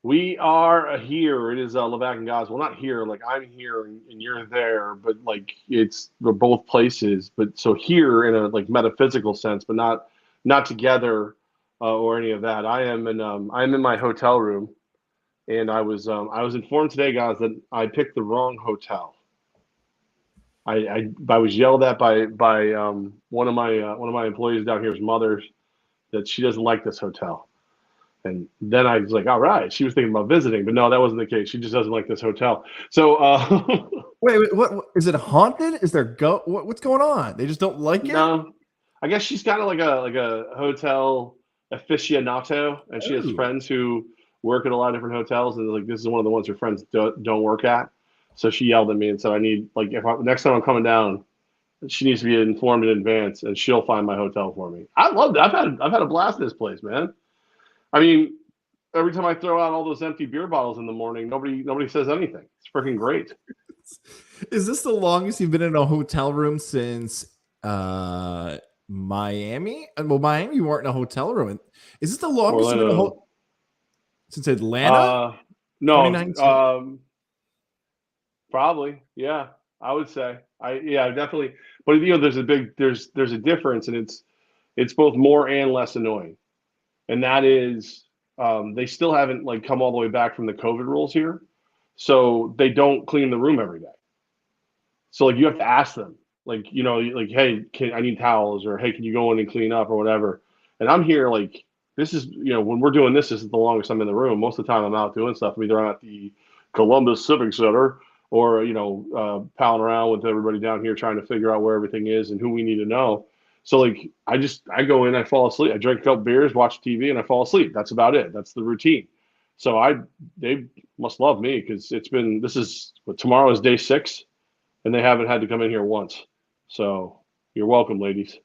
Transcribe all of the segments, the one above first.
We are here. It is Levack and Goz. Well, not here. Like I'm here and you're there, but like we're both places. But so here in a like metaphysical sense, but not together or any of that. I'm in my hotel room, and I was informed today, guys, that I picked the wrong hotel. I was yelled at by one of my employees down here's mother that she doesn't like this hotel. And then I was like, all right, she was thinking about visiting, but no, that wasn't the case. She just doesn't like this hotel. So, Wait, what is it haunted? Is there what's going on? They just don't like it? no, I guess she's kind of like a hotel aficionado, and she has Oh. friends who work at a lot of different hotels, and like this is one of the ones her friends don't work at. So she yelled at me and said, I need like next time I'm coming down, she needs to be informed in advance, and she'll find my hotel for me. I love that. I've had a blast in this place, man. I mean, every time I throw out all those empty beer bottles in the morning, nobody says anything. It's freaking great. Is this the longest you've been in a hotel room since Miami? Well, Miami, you weren't in a hotel room. Is this the longest you've been in a hotel since Atlanta? No, 2019. probably. Yeah, I would say. Definitely. But there's a difference, and it's both more and less annoying, and that is they still haven't like come all the way back from the COVID rules here, so they don't clean the room every day. So like you have to ask them, like like hey, I need towels, or hey, can you go in and clean up or whatever. And I'm here like this is when we're doing this is the longest I'm in the room. Most of the time I'm out doing stuff. Either I'm at the Columbus Civic Center or palling around with everybody down here trying to figure out where everything is and who we need to know. So like I go in, I fall asleep, I drink a couple beers, watch TV, and I fall asleep. That's about it. That's the routine. So they must love me because tomorrow is day 6, and they haven't had to come in here once. So you're welcome, ladies.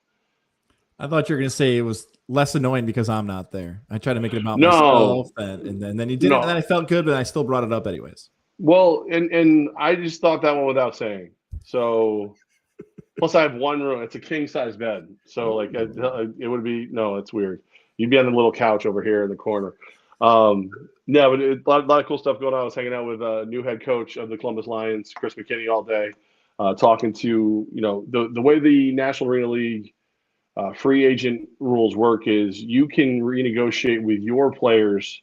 I thought you were going to say it was less annoying because I'm not there. I tried to make it about No, myself, and then you did it, no. and then I felt good, but I still brought it up anyways. Well, and I just thought that one without saying. So plus I have one room. It's a king size bed. So like it would be no, it's weird. You'd be on the little couch over here in the corner. No, but a lot of cool stuff going on. I was hanging out with a new head coach of the Columbus Lions, Chris McKinney, all day, talking to the way the National Arena League free agent rules work is you can renegotiate with your players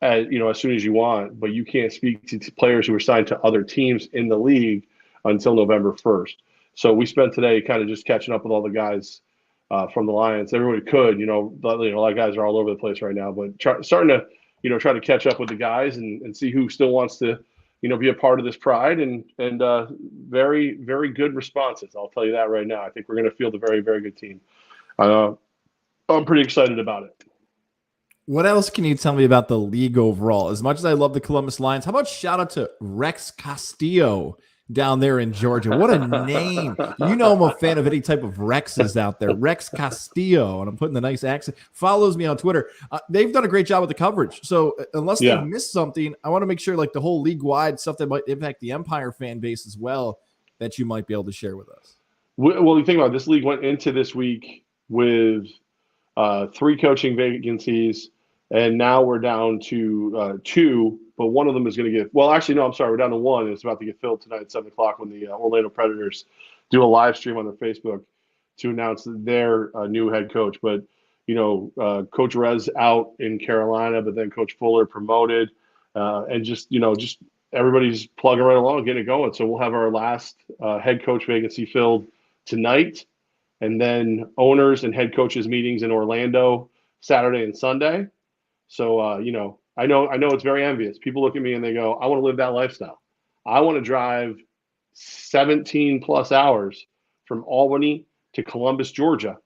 as soon as you want, but you can't speak to players who are signed to other teams in the league until November 1st. So we spent today kind of just catching up with all the guys from the Lions. Everybody could, a lot of guys are all over the place right now, but starting to, try to catch up with the guys and see who still wants to, be a part of this pride and very, very good responses. I'll tell you that right now. I think we're going to field a very, very good team. I'm pretty excited about it. What else can you tell me about the league overall? As much as I love the Columbus Lions, how about shout out to Rex Castillo down there in Georgia? What a name. I'm a fan of any type of Rexes out there. Rex Castillo, and I'm putting the nice accent, follows me on Twitter. They've done a great job with the coverage. So unless they've missed something, I want to make sure like the whole league-wide stuff that might impact the Empire fan base as well that you might be able to share with us. Well, you think about it, this league went into this week with 3 coaching vacancies, and now we're down to 2, but one of them is going to get – well, actually, no, I'm sorry. We're down to 1. It's about to get filled tonight at 7 o'clock when the Orlando Predators do a live stream on their Facebook to announce their new head coach. But, Coach Rez out in Carolina, but then Coach Fuller promoted. And just everybody's plugging right along, getting it going. So we'll have our last head coach vacancy filled tonight, and then owners and head coaches meetings in Orlando Saturday and Sunday. So, I know it's very envious. People look at me and they go, I want to live that lifestyle. I want to drive 17 plus hours from Albany to Columbus, Georgia.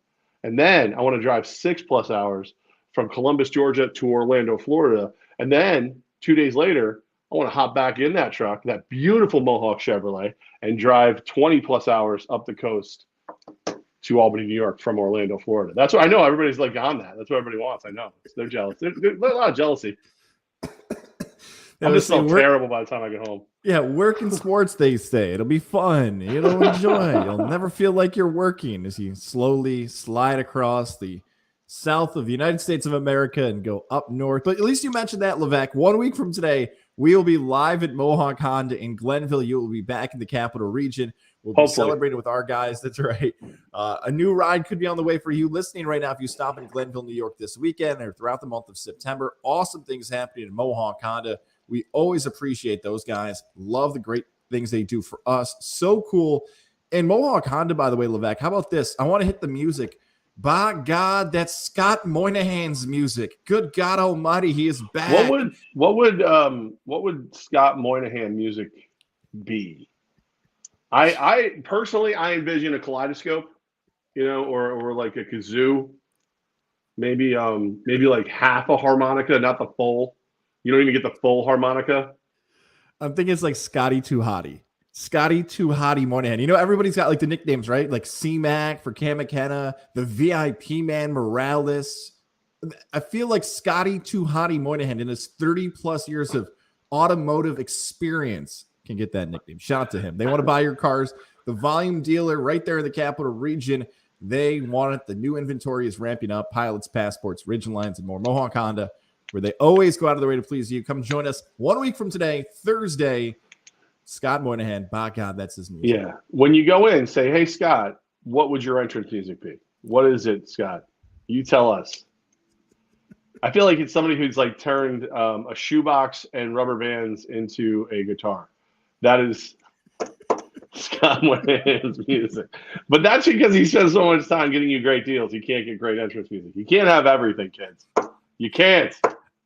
And then I want to drive 6 plus hours from Columbus, Georgia to Orlando, Florida. And then 2 days later, I want to hop back in that truck, that beautiful Mohawk Chevrolet, and drive 20 plus hours up the coast to Albany, New York from Orlando, Florida. That's what I know. Everybody's like on that. That's what everybody wants. I know. They're jealous. There's a lot of jealousy. I'm just so terrible by the time I get home. Yeah, work in sports, they say. It'll be fun. You'll enjoy. You'll never feel like you're working as you slowly slide across the south of the United States of America and go up north. But at least you mentioned that, Levack. 1 week from today, we will be live at Mohawk Honda in Glenville. You will be back in the capital region. We'll be celebrating with our guys. That's right. A new ride could be on the way for you listening right now if you stop in Glenville, New York this weekend or throughout the month of September. Awesome things happening in Mohawk Honda. We always appreciate those guys. Love the great things they do for us. So cool. And Mohawk Honda, by the way, Levack, how about this? I want to hit the music. By God, that's Scott Moynihan's music. Good God Almighty, he is back. What would Scott Moynihan music be? I personally envision a kaleidoscope, or like a kazoo, maybe like half a harmonica, not the full. You don't even get the full harmonica. I'm thinking it's like Scotty Too Hottie. Scotty Too Hottie Moynihan. Everybody's got like the nicknames, right? Like C-Mac for Cam McKenna, the VIP man Morales. I feel like Scotty Too Hottie Moynihan in his 30 plus years of automotive experience can get that nickname. Shout out to him. They want to buy your cars. The volume dealer right there in the capital region. They want it. The new inventory is ramping up. Pilots, passports, Ridge Lines, and more. Mohawk Honda, where they always go out of their way to please you. Come join us 1 week from today, Thursday. Scott Moynihan, by God, that's his music. Yeah. When you go in, say, hey, Scott, what would your entrance music be? What is it, Scott? You tell us. I feel like it's somebody who's like turned a shoebox and rubber bands into a guitar. That is Scott Moynihan's music. But that's because he spends so much time getting you great deals. You can't get great entrance music. You can't have everything, kids. You can't.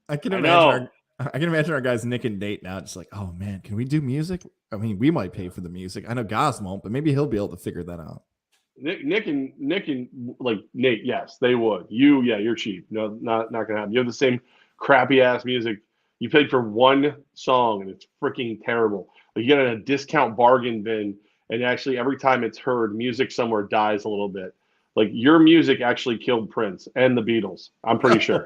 I can imagine our guys Nick and Nate now just like, oh man, can we do music? I mean, we might pay for the music. I know Goz won't, but maybe he'll be able to figure that out. Nick and like Nate, yes, they would. You're cheap. No, not gonna happen. You have the same crappy ass music. You paid for one song and it's freaking terrible. Like you get in a discount bargain bin, and actually every time it's heard, music somewhere dies a little bit. Like your music actually killed Prince and the Beatles. I'm pretty sure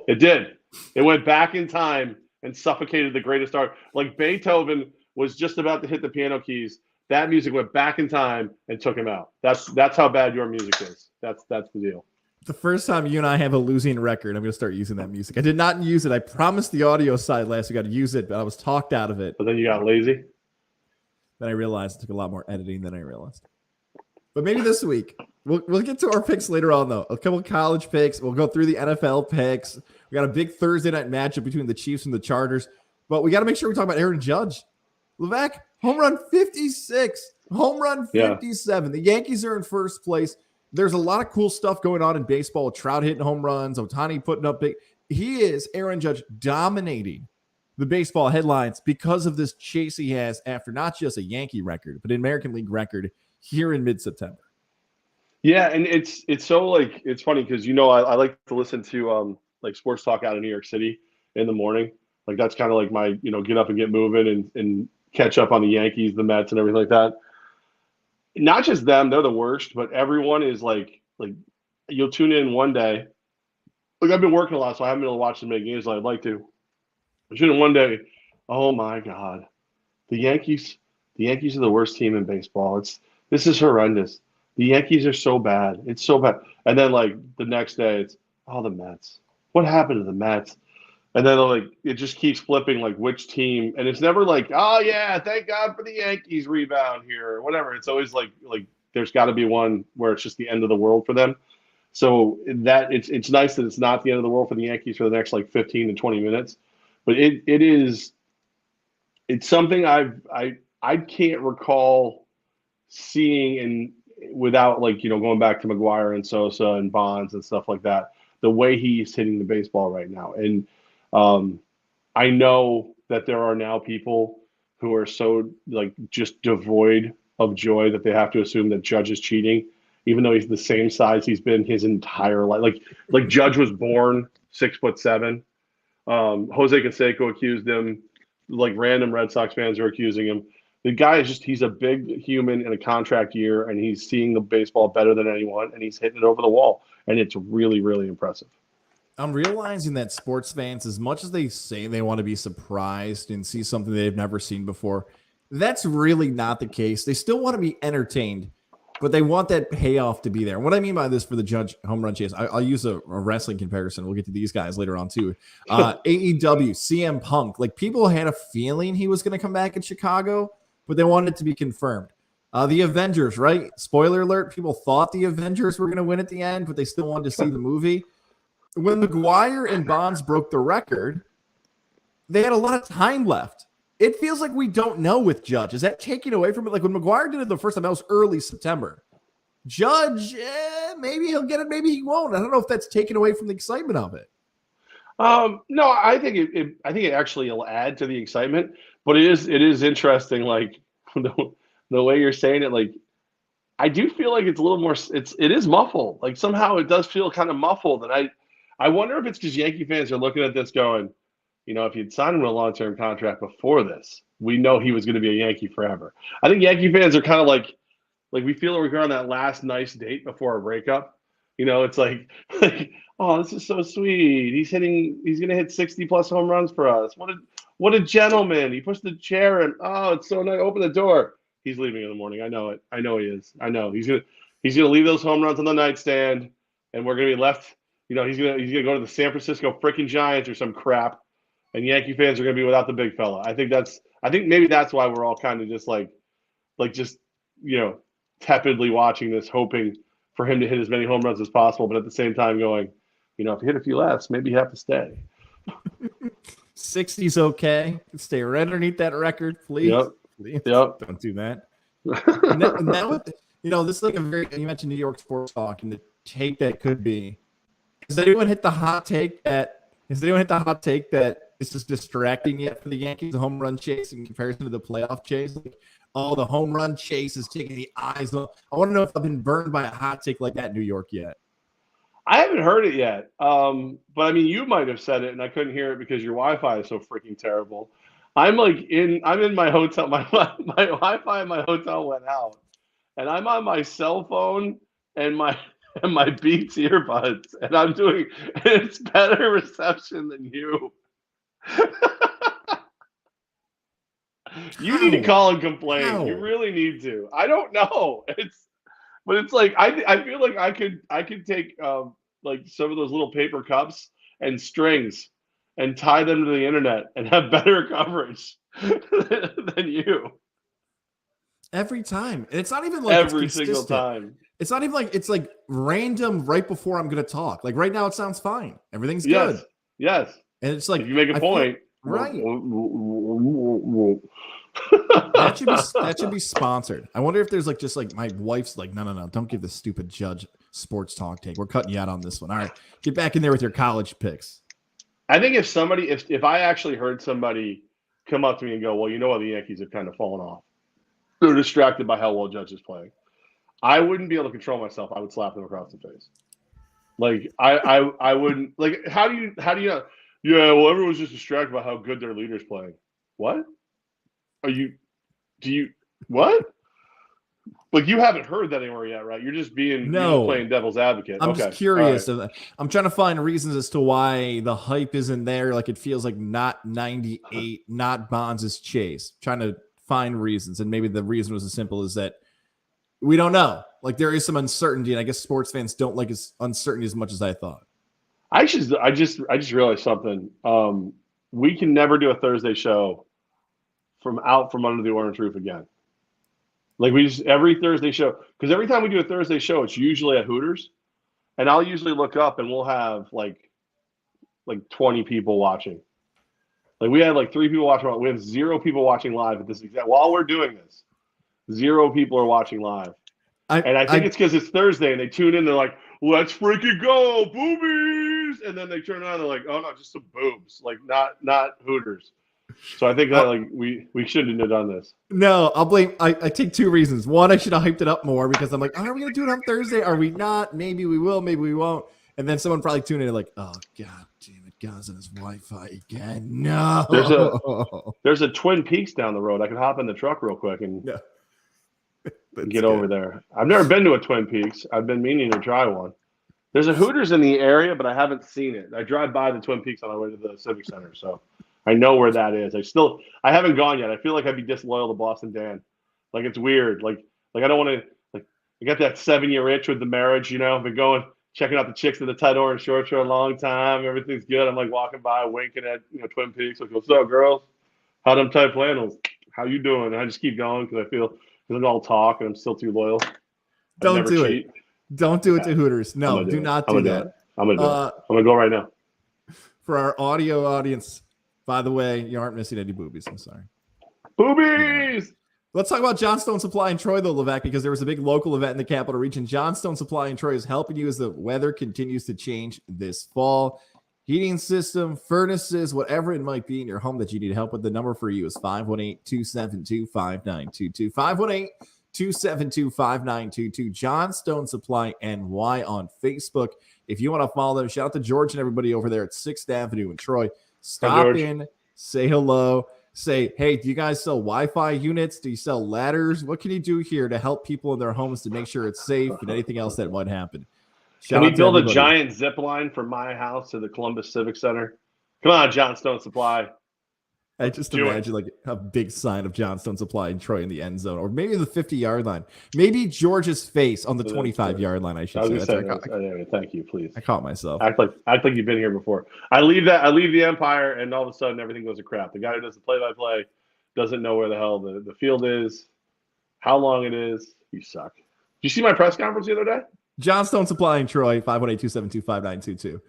it did. It went back in time and suffocated the greatest art. Like Beethoven was just about to hit the piano keys. That music went back in time and took him out. That's how bad your music is. That's the deal. The first time you and I have a losing record, I'm going to start using that music. I did not use it. I promised the audio side last week I'd use it, but I was talked out of it. But then you got lazy. Then I realized it took a lot more editing than I realized. But maybe this week. We'll get to our picks later on, though. A couple of college picks. We'll go through the NFL picks. We got a big Thursday night matchup between the Chiefs and the Chargers. But we got to make sure we talk about Aaron Judge. Levack, home run 56. Home run 57. Yeah. The Yankees are in first place. There's a lot of cool stuff going on in baseball. Trout hitting home runs. Ohtani putting up big. He is, Aaron Judge, dominating the baseball headlines because of this chase he has after not just a Yankee record, but an American League record here in mid-September. Yeah, and it's so like it's funny because I like to listen to like sports talk out of New York City in the morning. Like that's kind of like my get up and get moving and catch up on the Yankees, the Mets, and everything like that. Not just them, they're the worst, but everyone is like you'll tune in one day. Like I've been working a lot, so I haven't been able to watch the big games like I'd like to. I tune in one day. Oh my God, the Yankees are the worst team in baseball. This is horrendous. The Yankees are so bad. It's so bad. And then like the next day, it's the Mets. What happened to the Mets? And then like it just keeps flipping like which team, and it's never like, oh yeah, thank God for the Yankees rebound here or whatever. It's always like there's got to be one where it's just the end of the world for them. So that it's nice that it's not the end of the world for the Yankees for the next like 15 to 20 minutes, but it's something I can't recall seeing without like going back to McGuire and Sosa and Bonds and stuff like that. The way he's hitting the baseball right now, and I know that there are now people who are so like just devoid of joy that they have to assume that Judge is cheating, even though he's the same size he's been his entire life. Like Judge was born 6'7". Jose Canseco accused him. Like random Red Sox fans are accusing him. The guy is he's a big human in a contract year, and he's seeing the baseball better than anyone, and he's hitting it over the wall, and it's really, really impressive. I'm realizing that sports fans, as much as they say they want to be surprised and see something they've never seen before, that's really not the case. They still want to be entertained, But they want that payoff to be there. What I mean by this for the Judge home run chase, I'll use a wrestling comparison. We'll get to these guys later on too. AEW, CM Punk. Like people had a feeling he was going to come back in Chicago, but they wanted it to be confirmed. The Avengers, right? Spoiler alert, people thought the Avengers were going to win at the end, but they still wanted to see the movie. When McGuire and Bonds broke the record, they had a lot of time left. It feels like we don't know with Judge. Is that taking away from it? Like when McGuire did it the first time, that was early September. Judge, maybe he'll get it, maybe he won't. I don't know if that's taken away from the excitement of it. No, I think it actually will add to the excitement, but it is interesting. Like the way you're saying it, like I do feel like it's a little more. It is muffled. Like somehow it does feel kind of muffled, and I wonder if it's because Yankee fans are looking at this going, if you'd signed him to a long-term contract before this, we know he was going to be a Yankee forever. I think Yankee fans are kind of like we feel like we're on that last nice date before a breakup. It's like, oh, this is so sweet. He's going to hit 60+ home runs for us. What a gentleman. He pushed the chair and it's so nice. Open the door. He's leaving in the morning. I know it. I know he is. I know he's gonna leave those home runs on the nightstand, and we're gonna be left. He's gonna go to the San Francisco freaking Giants or some crap, and Yankee fans are gonna be without the big fella. I think maybe that's why we're all kind of just tepidly watching this, hoping for him to hit as many home runs as possible, but at the same time going, if you hit a few less, maybe you have to stay. 60's okay. Stay right underneath that record, please. Yep. Yep. Don't do that. This is like you mentioned New York sports talk and the take that could be. Has anyone hit the hot take that it's just distracting yet for the Yankees, the home run chase in comparison to the playoff chase? Like, the home run chase is taking the eyes off. I want to know if I've been burned by a hot take like that in New York yet. I haven't heard it yet. But I mean, you might have said it and I couldn't hear it because your Wi-Fi is so freaking terrible. I'm in my hotel. My Wi-Fi in my hotel went out, and I'm on my cell phone and my Beats earbuds, and it's better reception than you. You need to call and complain. How? You really need to. I don't know. But it's like I feel like I could take like some of those little paper cups and strings and tie them to the internet and have better coverage than you. Every time. And it's not even like every single time. It's not even like it's like random right before I'm going to talk. Like right now it sounds fine. Everything's good. Yes. And it's like if you make a point. Right. That should be sponsored. I wonder if there's just my wife's like, no, don't give this stupid Judge sports talk take. We're cutting you out on this one. All right. Get back in there with your college picks. I think if I actually heard somebody come up to me and go, well, the Yankees have kind of fallen off. They're distracted by how well Judge is playing. I wouldn't be able to control myself. I would slap them across the face. Like I wouldn't like. How do you know? Yeah, well, everyone's just distracted by how good their leader's playing. What? What? Like you haven't heard that anywhere yet, right? You're just playing devil's advocate. I'm just curious. Right. I'm trying to find reasons as to why the hype isn't there. Like it feels like not 98, not Bonds' chase. Trying to find reasons, and maybe the reason was as simple as that we don't know. Like there is some uncertainty, and I guess sports fans don't like uncertainty as much as I thought. I just realized something. We can never do a Thursday show from under the orange roof again. Like every Thursday show, because every time we do a Thursday show, it's usually at Hooters, and I'll usually look up and we'll have like 20 people watching. Like we had 3 people watching. We have 0 people watching live at this exact while we're doing this. 0 people are watching live, and I think it's because it's Thursday and they tune in. They're like, "Let's freaking go, boobies!" And then they turn on. They're like, "Oh no, just some boobs, like not Hooters." So I think that we shouldn't have done this. No, I'll blame. I take 2 reasons. One, I should have hyped it up more because I'm like, are we gonna do it on Thursday? Are we not? Maybe we will. Maybe we won't. And then someone probably tuned in like, oh god damn it, Goz and his Wi-Fi again. No. There's a Twin Peaks down the road. I can hop in the truck real quick and get over there. I've never been to a Twin Peaks. I've been meaning to try one. There's a Hooters in the area, but I haven't seen it. I drive by the Twin Peaks on my way to the Civic Center, so I know where that is. I haven't gone yet. I feel like I'd be disloyal to Boston Dan. Like it's weird. Like I don't want to I got that 7-year itch with the marriage. I've been checking out the chicks in the tight orange shorts for a long time. Everything's good. I'm like walking by, winking at Twin Peaks. Like, what's up, girls? How them tight flannels? How you doing? And I just keep going because I'm all talk and I'm still too loyal. Don't do it. Don't do it to Hooters. No, do not do that. I'm gonna do it. I'm gonna go right now. For our audio audience, by the way, you aren't missing any boobies. I'm sorry. Boobies! Let's talk about Johnstone Supply in Troy, though, Levack, because there was a big local event in the capital region. Johnstone Supply in Troy is helping you as the weather continues to change this fall. Heating system, furnaces, whatever it might be in your home that you need help with, the number for you is 518-272-5922. 518-272-5922. Johnstone Supply NY on Facebook. If you want to follow them, shout out to George and everybody over there at 6th Avenue in Troy. Stop in, say hello, say, hey, do you guys sell Wi-Fi units? Do you sell ladders? What can you do here to help people in their homes to make sure it's safe and anything else that might happen? Can we build a giant zip line from my house to the Columbus Civic Center? Come on, Johnstone Supply. I just imagine like a big sign of Johnstone Supply in Troy in the end zone, or maybe the 50-yard line. Maybe George's face on the 25-yard line, I should say. Thank you, please. I caught myself. Act like you've been here before. I leave the Empire, and all of a sudden everything goes to crap. The guy who does the play-by-play doesn't know where the hell the field is, how long it is. You suck. Did you see my press conference the other day? Johnstone Supply in Troy, 518-272-5922.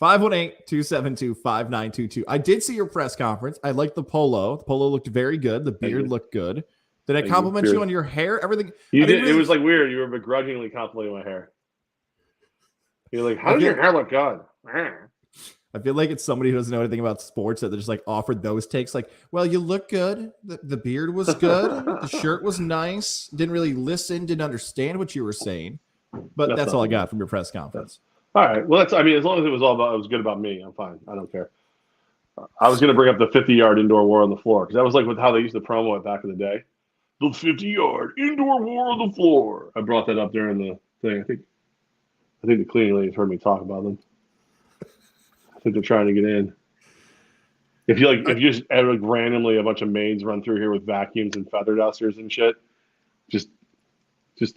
518-272-5922. I did see your press conference. I liked the polo. The polo looked very good. The beard looked good. Did I compliment you on your hair? Everything. You did. It was like weird. You were begrudgingly complimenting my hair. You're like, how does your hair look good? I feel like it's somebody who doesn't know anything about sports that they're just like offered those takes. Like, well, you look good. The beard was good. The shirt was nice. Didn't really listen. Didn't understand what you were saying. But that's all I got from your press conference. All right. Well, as long as it was good about me, I'm fine. I don't care. I was going to bring up the 50-yard indoor war on the floor because that was like with how they used to promo it back in the day. The 50-yard indoor war on the floor. I brought that up during the thing. I think the cleaning ladies heard me talk about them. I think they're trying to get in. If you just randomly a bunch of maids run through here with vacuums and feather dusters and shit, just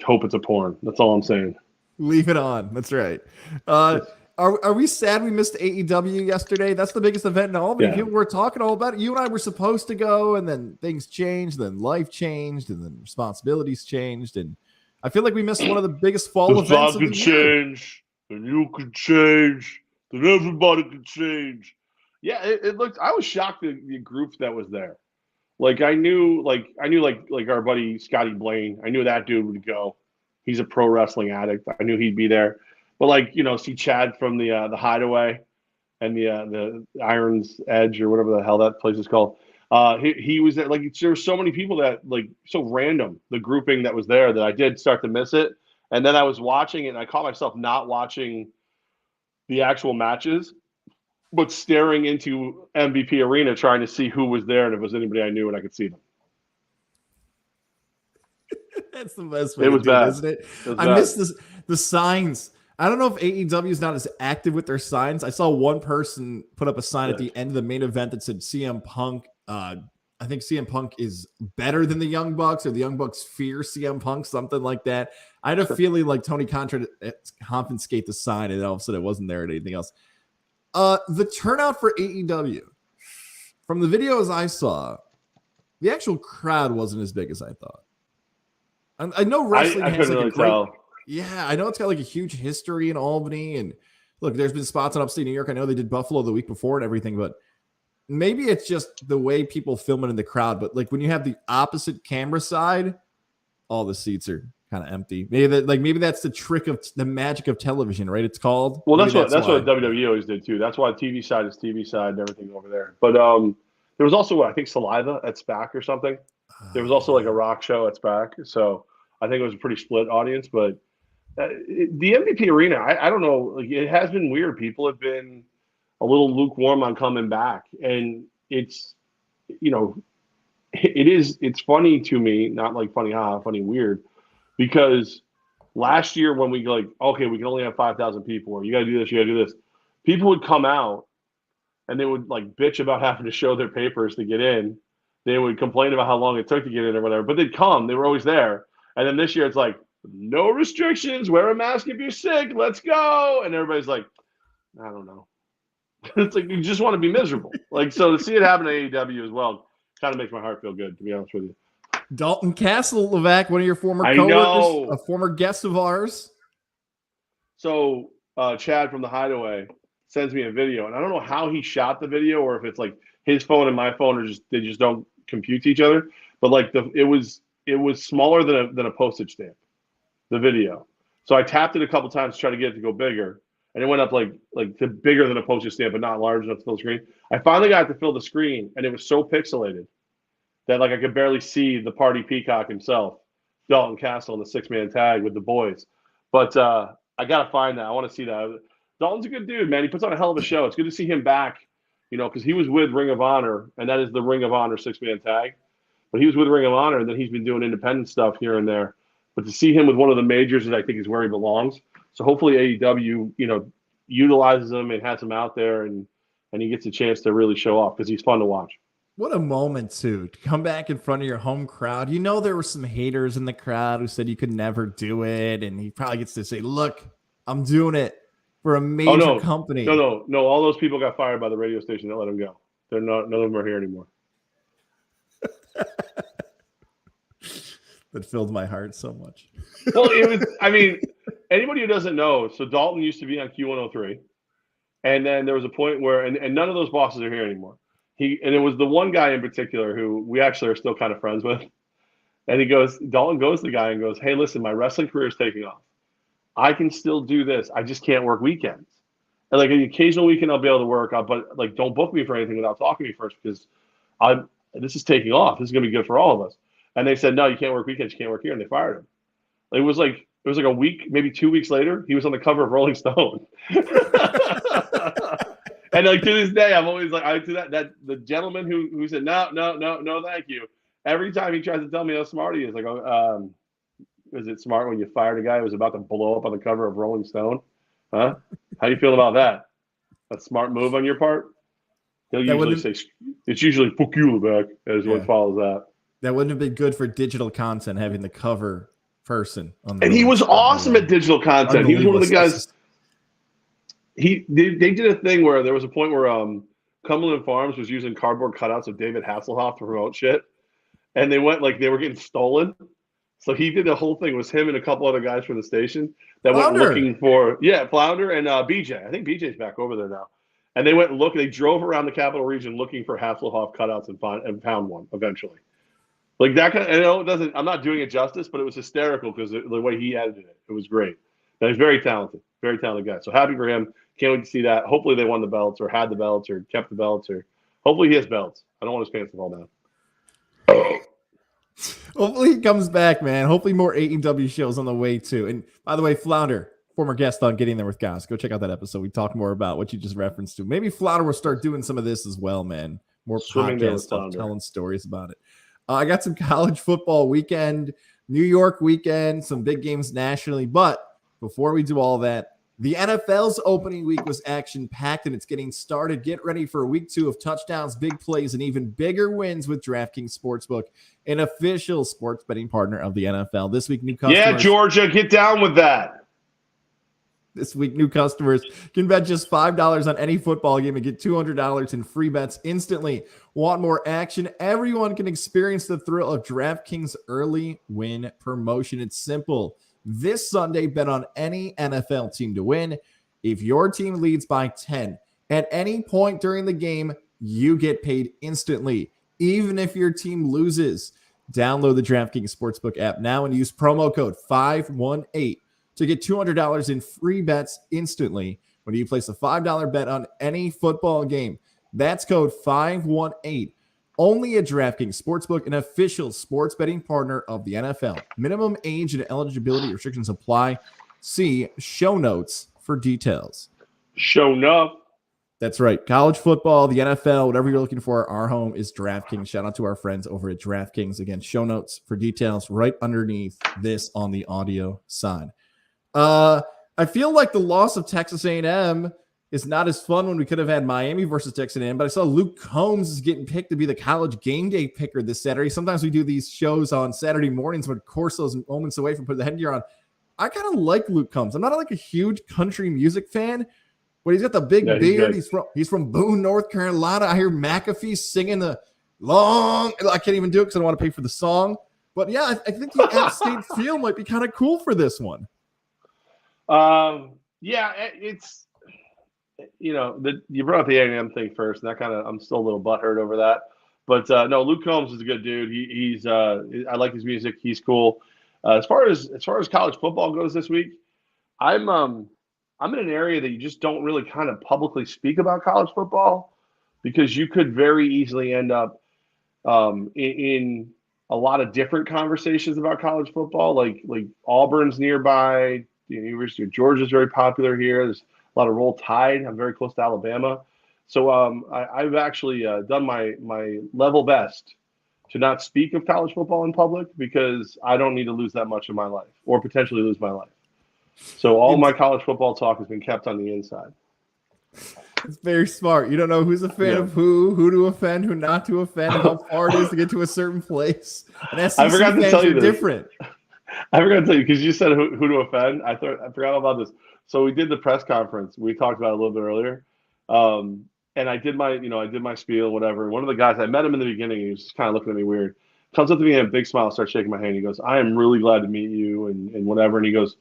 hope it's a porn. That's all I'm saying. Leave it on. That's right. Are we sad we missed AEW yesterday? That's the biggest event in Albany. Yeah. People were talking all about it. You and I were supposed to go, and then things changed, then life changed, and then responsibilities changed. And I feel like we missed one of the biggest fall events of the year. Change, and you can change, and everybody can change. Yeah, it looked. I was shocked at the group that was there. Like I knew our buddy Scotty Blaine. I knew that dude would go. He's a pro wrestling addict. I knew he'd be there. But see Chad from the Hideaway and the Iron's Edge or whatever the hell that place is called. He was there. Like there were so many people that so random the grouping that was there that I did start to miss it. And then I was watching it and I caught myself not watching the actual matches, but staring into MVP Arena trying to see who was there and if it was anybody I knew and I could see them. That's the best way to do it, isn't it? I miss the signs. I don't know if AEW is not as active with their signs. I saw one person put up a sign at the end of the main event that said CM Punk. I think CM Punk is better than the Young Bucks, or the Young Bucks fear CM Punk, something like that. I had a feeling like Tony Khan tried to confiscate the sign, and all of a sudden it wasn't there or anything else. The turnout for AEW, from the videos I saw, the actual crowd wasn't as big as I thought. I know wrestling has like a great tell. Yeah, I know it's got like a huge history in Albany. And look, there's been spots in upstate New York. I know they did Buffalo the week before and everything, but maybe it's just the way people film it in the crowd. But like when you have the opposite camera side, all the seats are kind of empty. Maybe that's the trick of the magic of television, right? It's called. Well, that's what WWE always did too. That's why TV side is TV side and everything over there. But there was also I think Saliva at SPAC or something. There was also like a rock show at SPAC. So I think it was a pretty split audience, but the MVP Arena, I don't know. It has been weird. People have been a little lukewarm on coming back. And it's funny to me, not like funny, funny, weird, because last year when we okay, we can only have 5,000 people, or you got to do this, you got to do this. People would come out and they would bitch about having to show their papers to get in. They would complain about how long it took to get in or whatever, but they'd come. They were always there. And then this year it's like, no restrictions, wear a mask if you're sick, let's go. And everybody's like, I don't know. It's like you just want to be miserable. Like, so to see it happen at AEW as well kind of makes my heart feel good, to be honest with you. Dalton Castle, Levack, one of your former I coworkers, know. a former guest of ours. So Chad from the Hideaway sends me a video, and I don't know how he shot the video or if it's like his phone and my phone are they just don't compute to each other. But like it was smaller than a postage stamp, the video. So I tapped it a couple times to try to get it to go bigger. And it went up like to bigger than a postage stamp, but not large enough to fill the screen. I finally got to fill the screen, and it was so pixelated that like I could barely see the party peacock himself, Dalton Castle, in the 6-man tag with the boys. But I gotta find that. I want to see that. Dalton's a good dude, man. He puts on a hell of a show. It's good to see him back, because he was with Ring of Honor, and that is the Ring of Honor 6-man tag. But he was with Ring of Honor, and then he's been doing independent stuff here and there. But to see him with one of the majors, I think is where he belongs. So hopefully AEW, utilizes him and has him out there, and he gets a chance to really show off because he's fun to watch. What a moment, too, to come back in front of your home crowd. There were some haters in the crowd who said you could never do it, and he probably gets to say, look, I'm doing it for a major company. No. All those people got fired by the radio station that let him go. They're not. None of them are here anymore. That filled my heart so much. Well, anybody who doesn't know, so Dalton used to be on Q103, and then there was a point where, and none of those bosses are here anymore. And it was the one guy in particular who we actually are still kind of friends with. And Dalton goes to the guy and goes, hey, listen, my wrestling career is taking off. I can still do this. I just can't work weekends. And like an occasional weekend I'll be able to work, but like don't book me for anything without talking to me first because this is taking off. This is going to be good for all of us. And they said, no, you can't work weekends. You can't work here. And they fired him. It was like a week, maybe 2 weeks later, he was on the cover of Rolling Stone. And like to this day, I'm always like, that the gentleman who said, no, thank you. Every time he tries to tell me how smart he is, like, is it smart when you fired a guy who was about to blow up on the cover of Rolling Stone? Huh? How do you feel about that? A smart move on your part? He'll usually say, it's usually fuck you, Levack, as what follows that. That wouldn't have been good for digital content, having the cover person on the. And he was awesome at digital content. He was one of the guys. They did a thing where there was a point where Cumberland Farms was using cardboard cutouts of David Hasselhoff to promote shit, and they went like they were getting stolen. So he did the whole thing. It was him and a couple other guys from the station that went looking for Flounder and BJ. I think BJ's back over there now. And they went and looked. They drove around the capital region looking for Hasselhoff cutouts and found one eventually. Like that kind of, it doesn't. I'm not doing it justice, but it was hysterical because the way he edited it, it was great. And he's very talented guy. So happy for him. Can't wait to see that. Hopefully they won the belts or had the belts or kept the belts or hopefully he has belts. I don't want his pants to fall down. Hopefully he comes back, man. Hopefully more AEW shows on the way too. And by the way, Flounder, former guest on Getting There with Goz. Go check out that episode. We talk more about what you just referenced to. Maybe Flounder will start doing some of this as well, man. More podcast stuff, telling stories about it. I got some college football weekend, New York weekend, some big games nationally. But before we do all that, the NFL's opening week was action-packed, and it's getting started. Get ready for week 2 of touchdowns, big plays, and even bigger wins with DraftKings Sportsbook, an official sports betting partner of the NFL. This week, new customers. Yeah, Georgia, get down with that. This week, new customers can bet just $5 on any football game and get $200 in free bets instantly. Want more action? Everyone can experience the thrill of DraftKings early win promotion. It's simple. This Sunday, bet on any NFL team to win. If your team leads by 10 at any point during the game, you get paid instantly, even if your team loses. Download the DraftKings Sportsbook app now and use promo code 518 to get $200 in free bets instantly when you place a $5 bet on any football game. That's code 518. Only at DraftKings Sportsbook, an official sports betting partner of the NFL. Minimum age and eligibility restrictions apply. See show notes for details. Show enough. That's right. College football, the NFL, whatever you're looking for, our home is DraftKings. Shout out to our friends over at DraftKings. Again, show notes for details right underneath this on the audio side. I feel like the loss of Texas A&M is not as fun when we could have had Miami versus Texas A&M, but I saw Luke Combs is getting picked to be the college game day picker this Saturday. Sometimes we do these shows on Saturday mornings, but of course those moments away from putting the headgear on. I kind of like Luke Combs. I'm not like a huge country music fan, but he's got the big beard. He's from Boone, North Carolina. I hear McAfee singing the long. I can't even do it because I don't want to pay for the song. But yeah, I think the App State feel might be kind of cool for this one. Yeah, it's you brought up the A&M thing first, and that I'm still a little butthurt over that. But no, Luke Combs is a good dude. He's I like his music. He's cool. As far as college football goes this week, I'm in an area that you just don't really kind of publicly speak about college football because you could very easily end up in a lot of different conversations about college football. Like Auburn's nearby. The University of Georgia is very popular here. There's a lot of Roll Tide. I'm very close to Alabama. So I've actually done my level best to not speak of college football in public because I don't need to lose that much of my life or potentially lose my life. So all my college football talk has been kept on the inside. It's very smart. You don't know who's a fan of who to offend, who not to offend, and how far it is to get to a certain place. And SEC I forgot to tell you this. Different. I forgot to tell you because you said who to offend. I forgot about this. So we did the press conference. We talked about it a little bit earlier. And I did my spiel, whatever. One of the guys, I met him in the beginning. He was just kind of looking at me weird. Comes up to me and a big smile, starts shaking my hand. He goes, "I am really glad to meet you," and whatever. And he goes,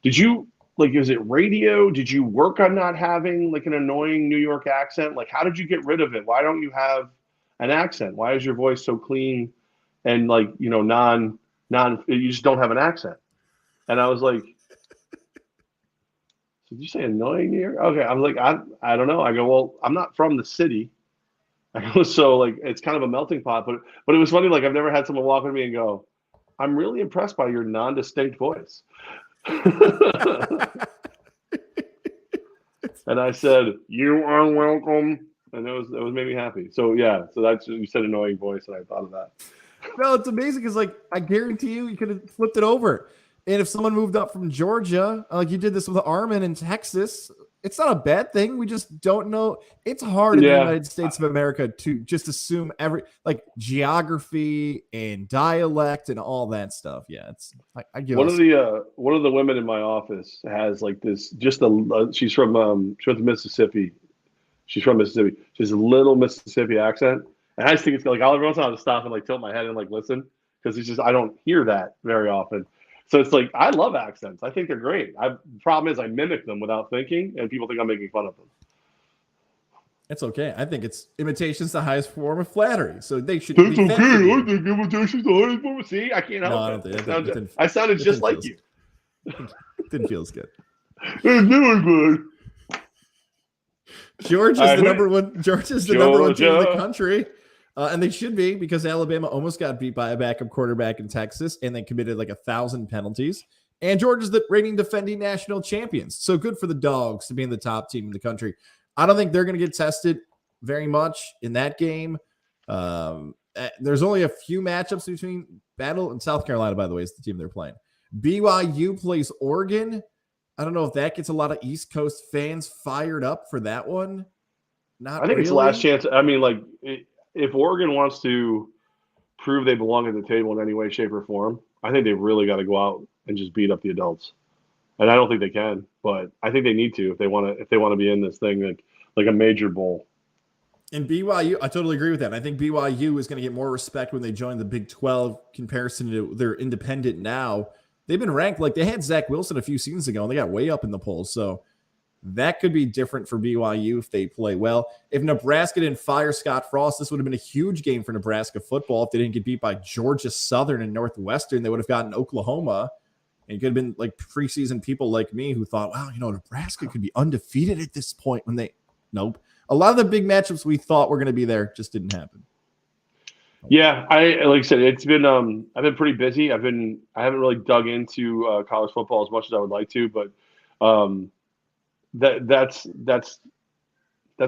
"Did you is it radio? Did you work on not having like an annoying New York accent? Like, how did you get rid of it? Why don't you have an accent? Why is your voice so clean and non? You just don't have an accent." And I was like, "Did you say annoying New York?" Okay, I was like, I don't know. I go, "Well, I'm not from the city." I go, "So it's kind of a melting pot." But it was funny. Like I've never had someone walk up to me and go, "I'm really impressed by your non-distinct voice." And I said, "You are welcome," and it was made me happy. So yeah, so that's you said annoying voice, and I thought of that. No, it's amazing because I guarantee you could have flipped it over. And if someone moved up from Georgia, like you did this with Armin in Texas, it's not a bad thing. We just don't know. It's hard in the United States of America to just assume geography and dialect and all that stuff. Yeah, I give one of the women in my office has like this. She's she went to Mississippi. She's from Mississippi. She has a little Mississippi accent, and I just think it's like all every once in a while I'll just stop and like tilt my head and like listen because it's just I don't hear that very often. So it's like I love accents. I think they're great. The problem is I mimic them without thinking, and people think I'm making fun of them. It's okay. I think imitation's the highest form of flattery. So they should. That's okay. I think imitation's the highest form. See, I can't help it. I sounded just like you. Didn't feel as good. It's doing good. Georgia's the number one team in the country. And they should be because Alabama almost got beat by a backup quarterback in Texas, and they committed like 1,000 penalties. And Georgia's the reigning defending national champions. So good for the Dogs to be in the top team in the country. I don't think they're going to get tested very much in that game. There's only a few matchups between Battle and South Carolina, by the way, is the team they're playing. BYU plays Oregon. I don't know if that gets a lot of East Coast fans fired up for that one. I think it's the last chance. I mean, if Oregon wants to prove they belong at the table in any way, shape, or form, I think they've really got to go out and just beat up the adults. And I don't think they can, but I think they need to if they want to be in this thing like a major bowl. And BYU, I totally agree with that. I think BYU is going to get more respect when they join the Big 12 comparison to their independent now. They've been ranked like they had Zach Wilson a few seasons ago, and they got way up in the polls. So that could be different for BYU if they play well. If Nebraska didn't fire Scott Frost, this would have been a huge game for Nebraska football. If they didn't get beat by Georgia Southern and Northwestern, they would have gotten Oklahoma. And it could have been like preseason people like me who thought, wow, Nebraska could be undefeated at this point when nope. A lot of the big matchups we thought were going to be there just didn't happen. Yeah, like I said, it's been I've been pretty busy. I haven't really dug into college football as much as I would like to, but that's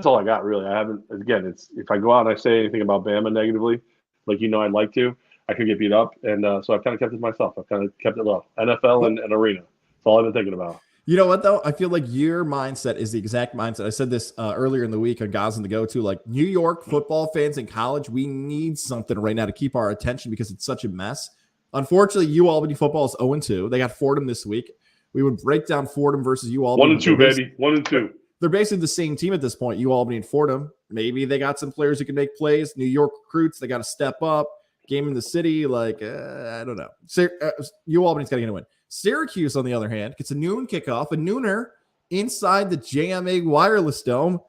all I got really. I haven't. Again, it's if I go out and I say anything about Bama negatively, like I'd like to, I could get beat up, and so I've kind of kept it to myself. I've kind of kept it low. NFL and arena. That's all I've been thinking about. You know what, though? I feel like your mindset is the exact mindset. I said this earlier in the week on Goz and the Go, too. Like, New York football fans in college, we need something right now to keep our attention because it's such a mess. Unfortunately, UAlbany football is 0-2. They got Fordham this week. We would break down Fordham versus UAlbany. 1-2, baby. 1-2. They're basically the same team at this point, UAlbany and Fordham. Maybe they got some players who can make plays. New York recruits, they got to step up. Game in the city, like, I don't know. UAlbany's got to get a win. Syracuse, on the other hand, gets a noon kickoff, a nooner inside the JMA Wireless Dome.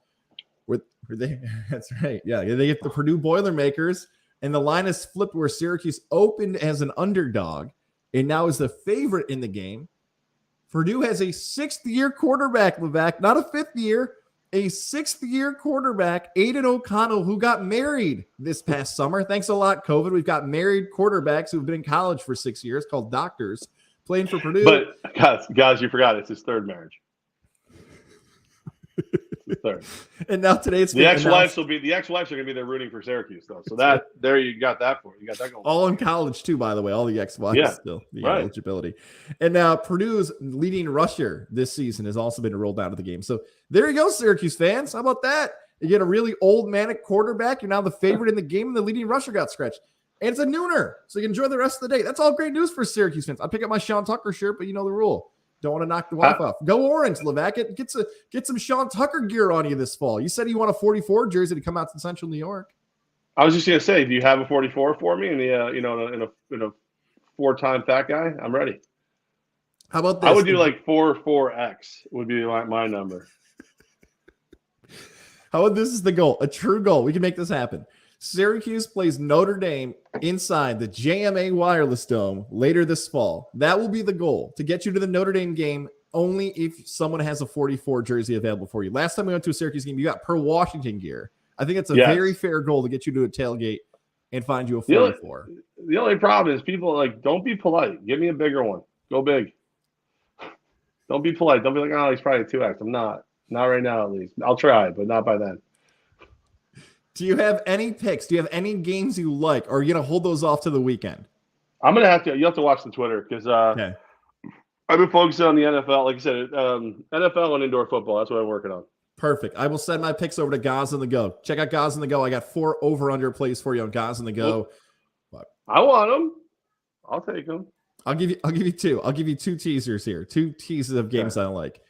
That's right. Yeah, they get the Purdue Boilermakers, and the line is flipped where Syracuse opened as an underdog and now is the favorite in the game. Purdue has a sixth-year quarterback, Levack, not a fifth year, a sixth-year quarterback, Aiden O'Connell, who got married this past summer. Thanks a lot, COVID. We've got married quarterbacks who've been in college for 6 years called doctors playing for Purdue. But, guys, you forgot it's his third marriage. Third. And now today it's the ex-wives are going to be there rooting for Syracuse, though. So that there you got that for you got that going. All in college too, by the way. All the ex-wives still the eligibility. And now Purdue's leading rusher this season has also been rolled out of the game. So there you go, Syracuse fans. How about that? You get a really old manic quarterback. You're now the favorite in the game, and the leading rusher got scratched. And it's a nooner, so you can enjoy the rest of the day. That's all great news for Syracuse fans. I'll pick up my Sean Tucker shirt, but you know the rule. Don't want to knock the wife off. Go orange, Levack. Get some Sean Tucker gear on you this fall. You said you want a 44 jersey to come out to Central New York. I was just gonna say, do you have a 44 for me? And in a 4-time fat guy, I'm ready. How about this? I would do like 4-4X would be my number. How about this is the goal? A true goal. We can make this happen. Syracuse plays Notre Dame inside the JMA Wireless Dome later this fall. That will be the goal, to get you to the Notre Dame game only if someone has a 44 jersey available for you. Last time we went to a Syracuse game, you got per Washington gear. I think it's a very fair goal to get you to a tailgate and find you a 44. The only problem is people don't be polite. Give me a bigger one. Go big. Don't be polite. Don't be like, oh, he's probably a 2X. I'm not. Not right now, at least. I'll try, but not by then. Do you have any picks? Do you have any games you like? Or are you going to hold those off to the weekend? I'm going to have to – you have to watch the Twitter because I've been focusing on the NFL. Like I said, NFL and indoor football. That's what I'm working on. Perfect. I will send my picks over to Goz and the Go. Check out Goz and the Go. I got 4 over-under plays for you on Goz and the Go. I want them. I'll take them. I'll give you 2. I'll give you 2 teasers here. 2 teasers of games I like.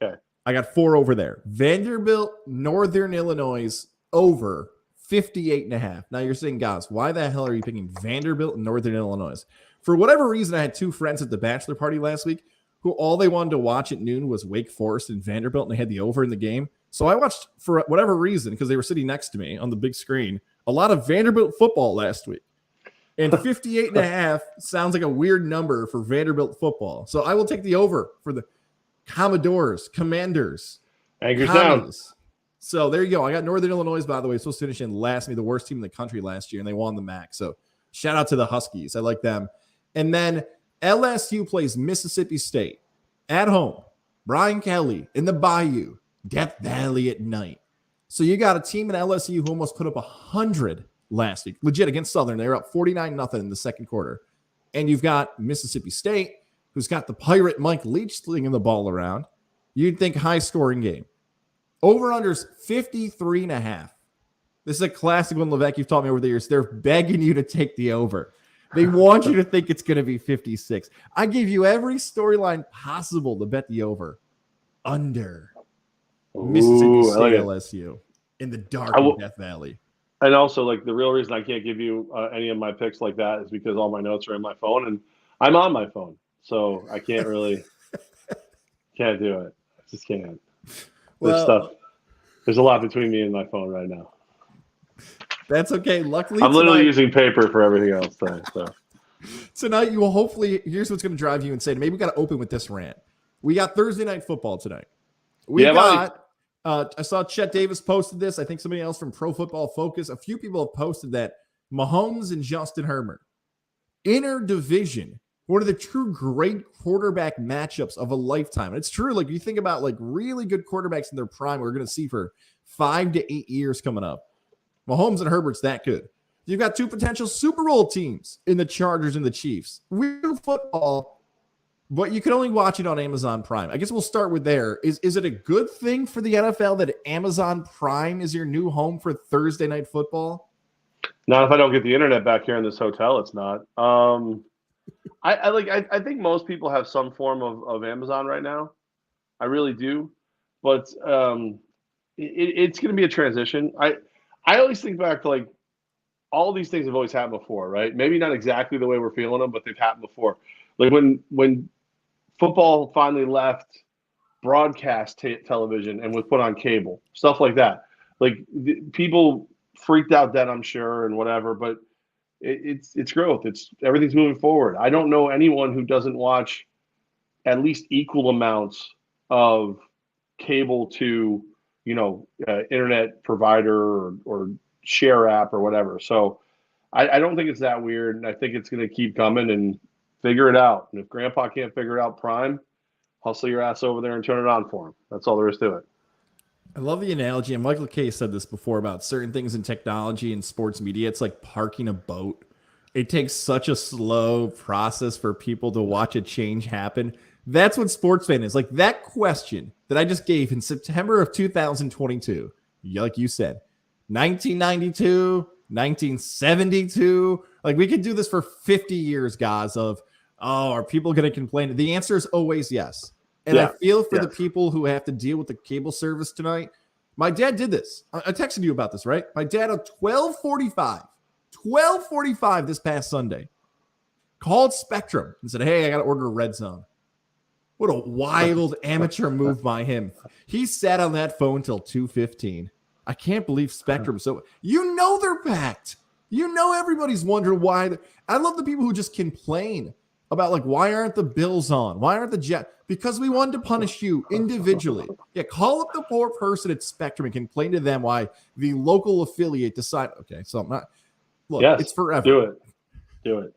Okay. I got 4 over there. Vanderbilt, Northern Illinois over 58.5. Now you're saying, Goz, why the hell are you picking Vanderbilt and Northern Illinois? For whatever reason, I had 2 friends at the bachelor party last week who all they wanted to watch at noon was Wake Forest and Vanderbilt, and they had the over in the game. So I watched, for whatever reason, because they were sitting next to me on the big screen, a lot of Vanderbilt football last week. And 58.5 sounds like a weird number for Vanderbilt football. So I will take the over for the Commodores, Commanders, Anchors down. So there you go. I got Northern Illinois, by the way, supposed to finish in last, the worst team in the country last year, and they won the MAC. So shout out to the Huskies. I like them. And then LSU plays Mississippi State at home. Brian Kelly in the Bayou, Death Valley at night. So you got a team in LSU who almost put up 100 last week. Legit against Southern. They were up 49-0 in the second quarter. And you've got Mississippi State, who's got the Pirate Mike Leach slinging the ball around. You'd think high-scoring game. Over-unders 53.5. This is a classic one, Levack. You've taught me over the years. They're begging you to take the over. They want you to think it's going to be 56. I gave you every storyline possible to bet the over. Under. Mississippi State LSU in the dark Death Valley. And also, the real reason I can't give you any of my picks like that is because all my notes are in my phone, and I'm on my phone. So I can't really can't do it. I just can't. There's a lot between me and my phone right now. That's okay. Luckily, I'm literally using paper for everything else. So tonight, you will hopefully. Here's what's going to drive you insane. Maybe we got to open with this rant. We got Thursday night football tonight. I saw Chet Davis posted this. I think somebody else from Pro Football Focus. A few people have posted that Mahomes and Justin Herbert, inter-division, one of the true great quarterback matchups of a lifetime. And it's true. You think about really good quarterbacks in their prime we're going to see for 5 to 8 years coming up. Mahomes and Herbert's that good. You've got 2 potential Super Bowl teams in the Chargers and the Chiefs. Real football But you can only watch it on Amazon Prime. I guess we'll start with there. Is it a good thing for the NFL that Amazon Prime is your new home for Thursday night football? Not if I don't get the internet back here in this hotel. It's not. I think most people have some form of Amazon right now. I really do, but it's going to be a transition. I always think back to like all these things have always happened before, right? Maybe not exactly the way we're feeling them, but they've happened before. Like when football finally left broadcast television and was put on cable, stuff like that. Like people freaked out then, I'm sure, and whatever, but it's growth. Everything's moving forward. I don't know anyone who doesn't watch at least equal amounts of cable to internet provider or share app or whatever. So I don't think it's that weird, and I think it's going to keep coming and figure it out. And if Grandpa can't figure it out, Prime, hustle your ass over there and turn it on for him. That's all there is to it. I love the analogy, and Michael Kay said this before about certain things in technology and sports media. It's like parking a boat. It takes such a slow process for people to watch a change happen. That's what sports fan is. Like that question that I just gave in September of 2022, like you said, 1992, 1972. Like we could do this for 50 years, guys, of, are people going to complain? The answer is always yes. And I feel for the people who have to deal with the cable service tonight. My dad did this. I texted you about this, right? My dad at 12:45 this past Sunday, called Spectrum and said, hey, I got to order a Red Zone. What a wild amateur move by him. He sat on that phone till 2:15. I can't believe Spectrum. So they're packed. Everybody's wondering why. I love the people who just complain about like, why aren't the Bills on? Why aren't the Jets? Because we wanted to punish you individually. Yeah, call up the poor person at Spectrum and complain to them why the local affiliate decided. Okay, so I'm not. Look, it's forever. Do it.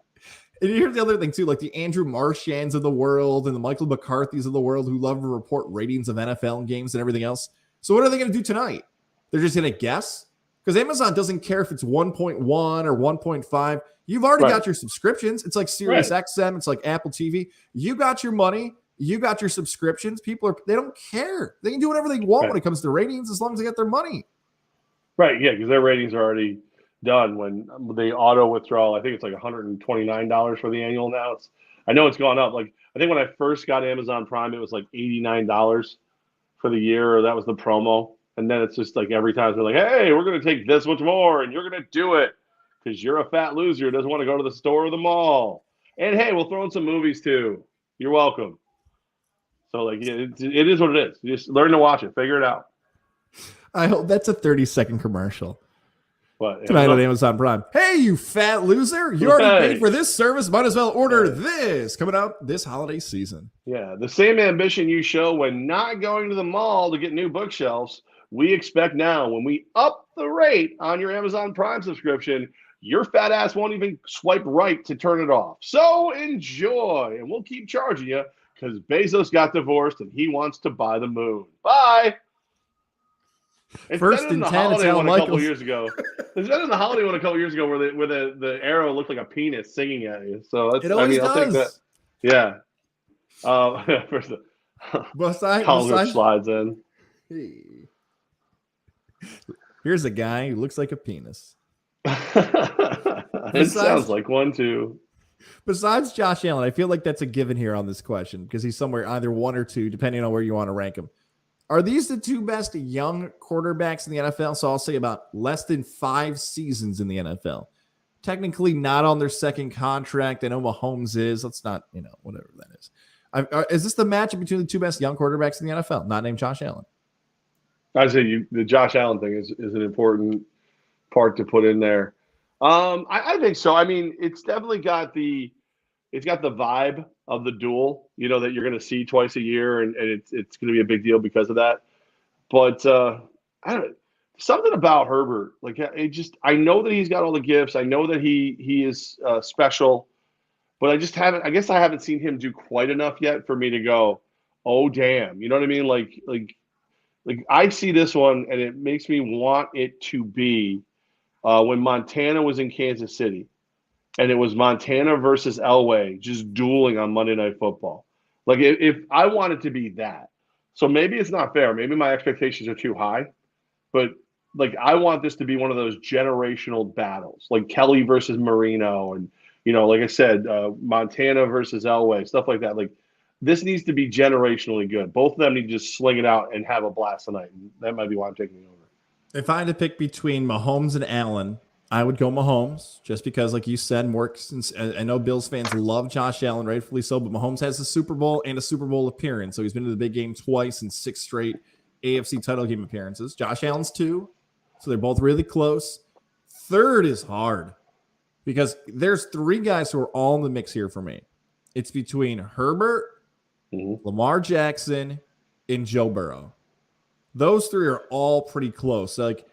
And here's the other thing too, like the Andrew Marchands of the world and the Michael McCarthy's of the world who love to report ratings of NFL games and everything else. So what are they going to do tonight? They're just going to guess? Because Amazon doesn't care if it's 1.1 or 1.5. You've already got your subscriptions. It's like Sirius XM. It's like Apple TV. You got your money. You got your subscriptions. They don't care. They can do whatever they want when it comes to ratings as long as they get their money. Right, yeah, because their ratings are already done. When the auto withdrawal, I think it's like $129 for the annual now. I know it's gone up. Like I think when I first got Amazon Prime, it was like $89 for the year, or that was the promo. And then it's just like every time they're like, hey, we're going to take this much more, and you're going to do it because you're a fat loser who doesn't want to go to the store or the mall. And hey, we'll throw in some movies too. You're welcome. So like it is what it is. You just learn to watch it, figure it out. I hope that's a 30-second commercial. What, tonight on Amazon Prime. Hey, you fat loser! You already paid for this service. Might as well order this. Coming out this holiday season. Yeah, the same ambition you show when not going to the mall to get new bookshelves, we expect now when we up the rate on your Amazon Prime subscription. Your fat ass won't even swipe right to turn it off. So enjoy, and we'll keep charging you because Bezos got divorced and he wants to buy the moon. Bye. It's First and 10, it's Al Michaels. It's better than the holiday one a couple years ago where the arrow looked like a penis singing at you. So that's, I'll take that. Yeah. First, College slides in. Hey. Here's a guy who looks like a penis. It sounds like one too. Besides Josh Allen, I feel like that's a given here on this question because he's somewhere either one or two, depending on where you want to rank him. Are these the two best young quarterbacks in the NFL? So I'll say about less than 5 seasons in the NFL. Technically not on their second contract. I know Mahomes is. Let's not, whatever that is. Is this the matchup between the two best young quarterbacks in the NFL, not named Josh Allen? I say the Josh Allen thing is an important part to put in there. I think so. I mean, it's definitely got the vibe of the duel, that you're going to see twice a year, and it's going to be a big deal because of that. But I don't. Something about Herbert, like I know that he's got all the gifts. I know that he is special, but I guess I haven't seen him do quite enough yet for me to go, oh damn, you know what I mean? Like I see this one, and it makes me want it to be when Montana was in Kansas City, and it was Montana versus Elway just dueling on Monday Night Football. Like if I want it to be that, so maybe it's not fair. Maybe my expectations are too high, but like I want this to be one of those generational battles, like Kelly versus Marino, and like I said, Montana versus Elway, stuff like that. Like this needs to be generationally good. Both of them need to just sling it out and have a blast tonight. And that might be why I'm taking it over. If I had to pick between Mahomes and Allen, I would go Mahomes just because, like you said, I know Bills fans love Josh Allen, rightfully so, but Mahomes has a Super Bowl and a Super Bowl appearance. So he's been to the big game twice in 6 straight AFC title game appearances. Josh Allen's 2, so they're both really close. Third is hard because there's 3 guys who are all in the mix here for me. It's between Herbert, Lamar Jackson, and Joe Burrow. Those 3 are all pretty close. So like,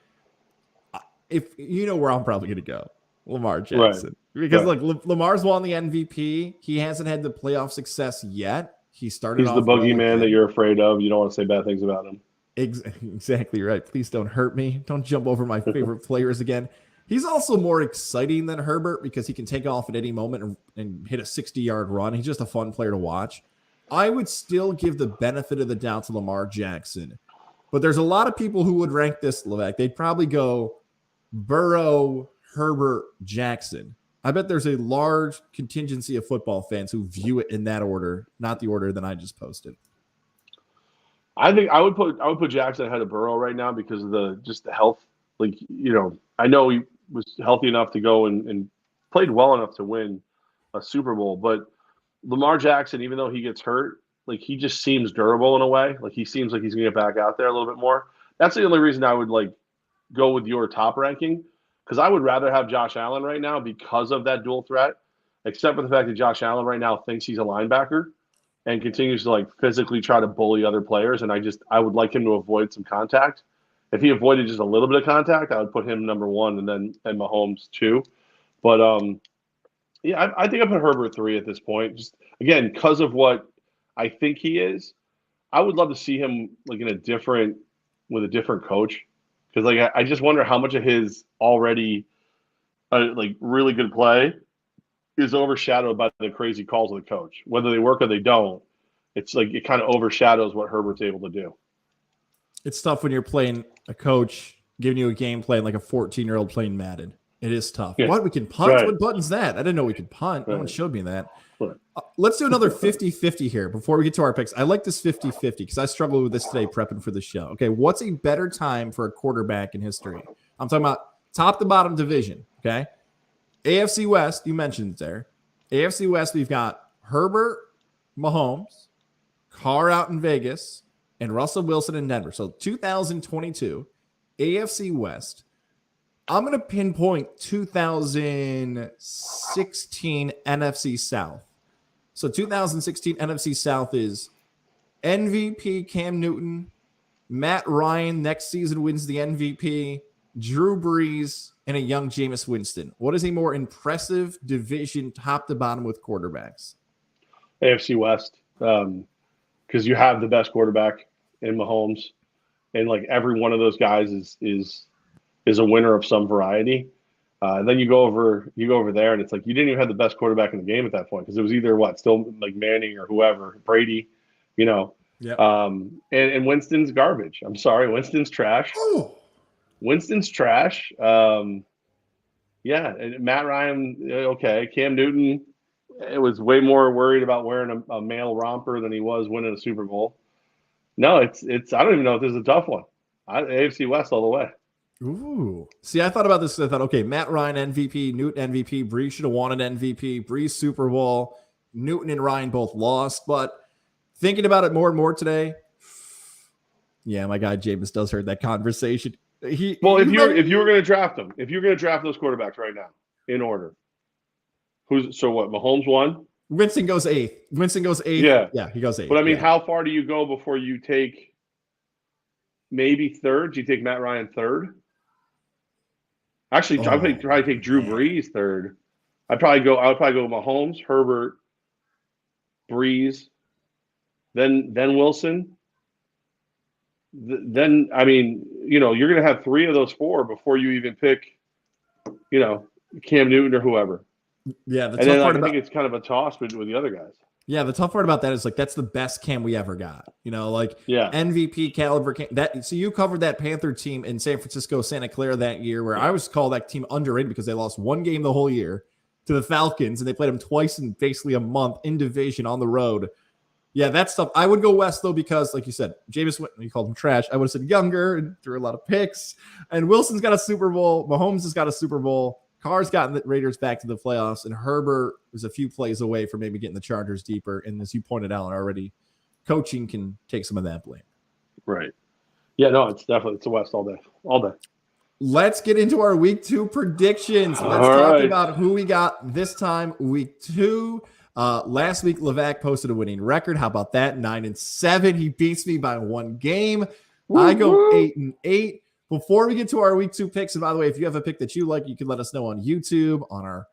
if you know where I'm probably going to go, Lamar Jackson. Right. Because look, Lamar's won the MVP. He hasn't had the playoff success yet. He's the boogeyman that you're afraid of. You don't want to say bad things about him. Exactly right. Please don't hurt me. Don't jump over my favorite players again. He's also more exciting than Herbert because he can take off at any moment and hit a 60-yard run. He's just a fun player to watch. I would still give the benefit of the doubt to Lamar Jackson. But there's a lot of people who would rank this, Levack. They'd probably go Burrow, Herbert, Jackson. I bet there's a large contingency of football fans who view it in that order, not the order that I just posted. I think I would put Jackson ahead of Burrow right now because of the health. Like, I know he was healthy enough to go and played well enough to win a Super Bowl, but Lamar Jackson, even though he gets hurt, like he just seems durable in a way. Like he seems like he's going to get back out there a little bit more. That's the only reason I would go with your top ranking, because I would rather have Josh Allen right now because of that dual threat, except for the fact that Josh Allen right now thinks he's a linebacker and continues to physically try to bully other players. And I would like him to avoid some contact. If he avoided just a little bit of contact, I would put him number 1 and Mahomes 2. But yeah, I think I put Herbert 3 at this point. Just again, because of what I think he is. I would love to see him with a different coach. Because I just wonder how much of his already really good play is overshadowed by the crazy calls of the coach. Whether they work or they don't, it's it kind of overshadows what Herbert's able to do. It's tough when you're playing a coach giving you a game plan like a 14-year-old playing Madden. It is tough. Yeah. What? We can punt? Right. What button's that? I didn't know we could punt. Right. No one showed me that. Right. Let's do another 50-50 here before we get to our picks. I like this 50-50 because I struggled with this today prepping for the show. Okay, what's a better time for a quarterback in history? I'm talking about top to bottom division, okay? AFC West, you mentioned it there. AFC West, we've got Herbert, Mahomes, Carr out in Vegas, and Russell Wilson in Denver. So 2022, AFC West. I'm going to pinpoint 2016 NFC South. So 2016 NFC South is MVP Cam Newton, Matt Ryan next season wins the MVP, Drew Brees, and a young Jameis Winston. What is a more impressive division top to bottom with quarterbacks? AFC West, because you have the best quarterback in Mahomes, and every one of those guys is a winner of some variety. Then you go over there, and it's you didn't even have the best quarterback in the game at that point because it was either still Manning or whoever, Brady, Yeah. And Winston's garbage. I'm sorry, Winston's trash. Oh. Winston's trash. Yeah, and Matt Ryan, okay. Cam Newton, it was way more worried about wearing a male romper than he was winning a Super Bowl. No, it's. I don't even know if this is a tough one. AFC West all the way. Ooh. See, I thought about this. I thought, okay, Matt Ryan MVP, Newton MVP, Brees should have won an MVP, Brees Super Bowl, Newton and Ryan both lost. But thinking about it more and more today, yeah, my guy Jameis does hurt that conversation. If you were going to draft them, if you're going to draft those quarterbacks right now in order, Mahomes won. Winston goes eighth. Yeah, he goes eighth. But I mean, how far do you go before you take maybe third? Do you take Matt Ryan third? Actually, I'd probably take Drew Brees third. I would probably go Mahomes, Herbert, Brees, then Wilson. Then I mean, you're going to have 3 of those 4 before you even pick, Cam Newton or whoever. Yeah, I think it's kind of a toss with the other guys. Yeah, the tough part about that is like that's the best Cam we ever got. Like Yeah. MVP caliber Cam. So you covered that Panther team in San Francisco, Santa Clara that year, where I was called that team underrated because they lost one game the whole year to the Falcons, and they played them twice in basically a month in division on the road. Yeah, that stuff. I would go West though because, like you said, Jameis Winston, you called him trash. I would have said younger and threw a lot of picks. And Wilson's got a Super Bowl. Mahomes has got a Super Bowl. Carr's gotten the Raiders back to the playoffs, and Herbert was a few plays away from maybe getting the Chargers deeper. And as you pointed out already, coaching can take some of that blame. Right. Yeah, no, it's the West all day. Let's get into our week 2 predictions. Let's talk about who we got this time, week 2. Last week, Levack posted a winning record. How about that? 9-7. He beats me by 1 game. Woo-hoo. I go 8-8. Before we get to our week 2 picks, and by the way, if you have a pick that you like, you can let us know on YouTube, on our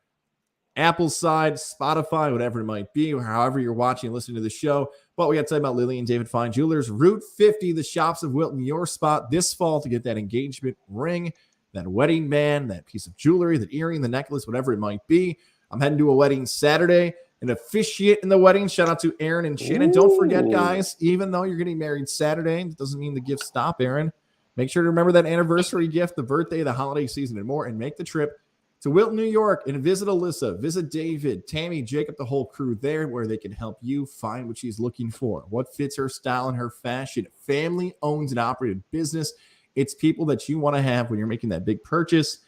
Apple side, Spotify, whatever it might be, or however you're watching and listening to the show. But we got to talk about Lily and David Fine Jewelers. Route 50, the shops of Wilton, your spot this fall to get that engagement ring, that wedding band, that piece of jewelry, that earring, the necklace, whatever it might be. I'm heading to a wedding Saturday and officiate in the wedding. Shout out to Aaron and Shannon. Ooh. Don't forget, guys, even though you're getting married Saturday, it doesn't mean the gifts stop, Aaron. Make sure to remember that anniversary gift, the birthday, the holiday season, and more, and make the trip to Wilton, New York, and visit Alyssa, visit David, Tammy, Jacob, the whole crew there, where they can help you find what she's looking for, what fits her style and her fashion. Family-owned and operated business. It's people that you want to have when you're making that big purchase,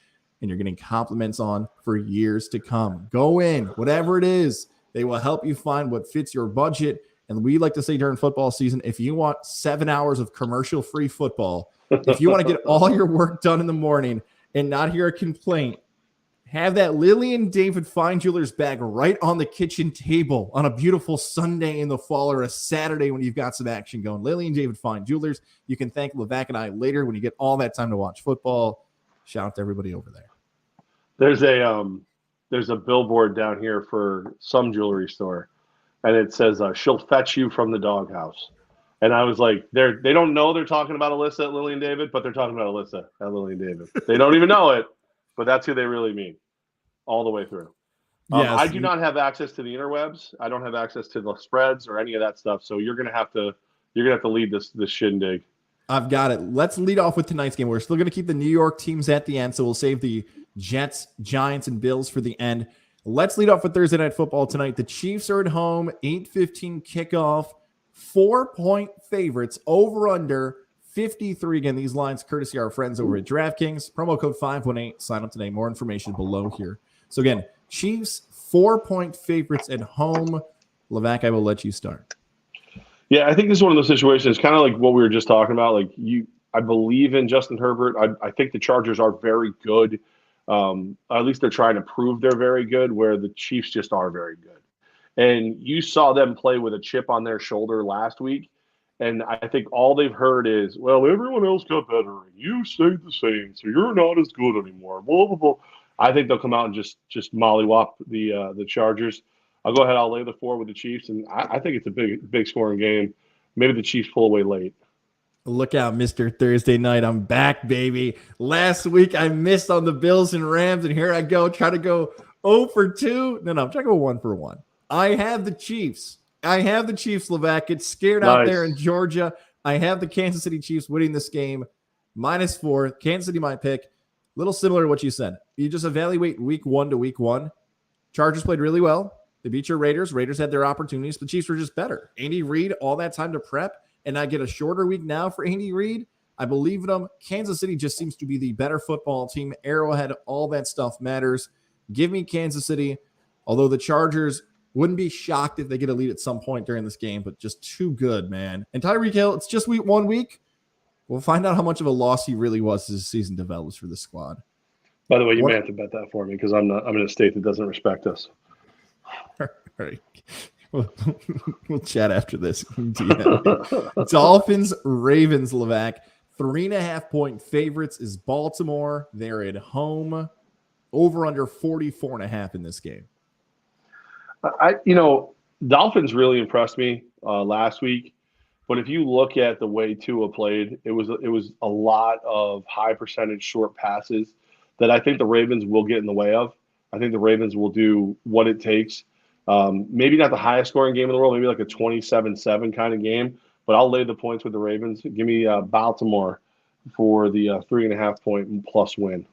and you're getting compliments on for years to come. Go in, whatever it is. They will help you find what fits your budget. And we like to say during football season, if you want 7 hours of commercial-free football, if you want to get all your work done in the morning and not hear a complaint, have that Lily and David Fine Jewelers bag right on the kitchen table on a beautiful Sunday in the fall or a Saturday when you've got some action going. Lily and David Fine Jewelers. You can thank Levack and I later when you get all that time to watch football. Shout out to everybody over there. There's a billboard down here for some jewelry store, and it says, she'll fetch you from the doghouse. And I was like, they don't know they're talking about Alyssa at Lily and David, but they're talking about Alyssa at Lily and David. They don't even know it, but that's who they really mean all the way through. Yes. I do not have access to the interwebs. I don't have access to the spreads or any of that stuff. So you're gonna have to lead this shindig. I've got it. Let's lead off with tonight's game. We're still going to keep the New York teams at the end, so we'll save the Jets, Giants, and Bills for the end. Let's lead off with Thursday Night Football tonight. The Chiefs are at home, 8:15 kickoff, 4-point favorites, over under 53. Again, these lines courtesy our friends over at DraftKings. Promo code 518. Sign up today. More information below here. So again, Chiefs 4-point favorites at home. Levack, I will let you start. Yeah, I think this is one of those situations, kind of like what we were just talking about. Like I believe in Justin Herbert. I think the Chargers are very good. At least they're trying to prove they're very good, where the Chiefs just are very good. And you saw them play with a chip on their shoulder last week. And I think all they've heard is, well, everyone else got better. And you stayed the same, so you're not as good anymore. Blah, blah, blah. I think they'll come out and just mollywop the Chargers. I'll go ahead. I'll lay the 4 with the Chiefs, and I think it's a big scoring game. Maybe the Chiefs pull away late. Look out, Mr. Thursday Night. I'm back, baby. Last week I missed on the Bills and Rams, and here I go, try to go 0 for 2. No, I'm trying to go 1 for 1. I have the Chiefs. Levack. Get scared out there in Georgia. I have the Kansas City Chiefs winning this game, -4. Kansas City, my pick. Little similar to what you said. You just evaluate week 1 to week 1. Chargers played really well. They beat your Raiders. Raiders had their opportunities. The Chiefs were just better. Andy Reid, all that time to prep, and I get a shorter week now for Andy Reid. I believe in them. Kansas City just seems to be the better football team. Arrowhead, all that stuff matters. Give me Kansas City, although the Chargers wouldn't be shocked if they get a lead at some point during this game, but just too good, man. And Tyreek Hill, it's just 1 week. We'll find out how much of a loss he really was as the season develops for the squad. By the way, you may have to bet that for me because I'm in a state that doesn't respect us. All right. We'll chat after this. Dolphins, Ravens, Levack. 3.5-point favorites is Baltimore. They're at home. Over under 44.5 in this game. Dolphins really impressed me last week. But if you look at the way Tua played, it was a lot of high percentage short passes that I think the Ravens will get in the way of. I think the Ravens will do what it takes Maybe not the highest scoring game in the world, maybe like a 27-7 kind of game, but I'll lay the points with the Ravens. Give me Baltimore for the 3.5 point plus win.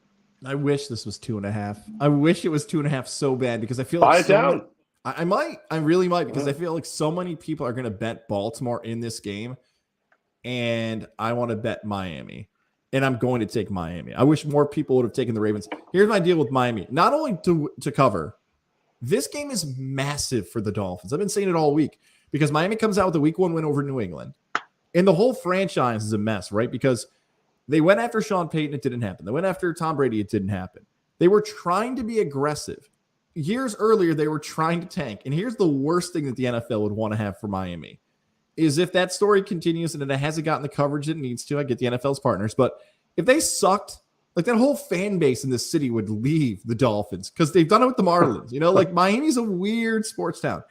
I wish this was 2.5. I wish it was 2.5 so bad because I feel Buy like it down. I might. I really might because I feel like so many people are going to bet Baltimore in this game, and I want to bet Miami, and I'm going to take Miami. I wish more people would have taken the Ravens. Here's my deal with Miami. Not only to cover, this game is massive for the Dolphins. I've been saying it all week because Miami comes out with a week 1 win over New England, and the whole franchise is a mess, right? Because they went after Sean Payton. It didn't happen. They went after Tom Brady. It didn't happen. They were trying to be aggressive. Years earlier, they were trying to tank. And here's the worst thing that the NFL would want to have for Miami is if that story continues and it hasn't gotten the coverage it needs to. I get the NFL's partners. But if they sucked, like that whole fan base in this city would leave the Dolphins because they've done it with the Marlins. You know, like Miami's a weird sports town.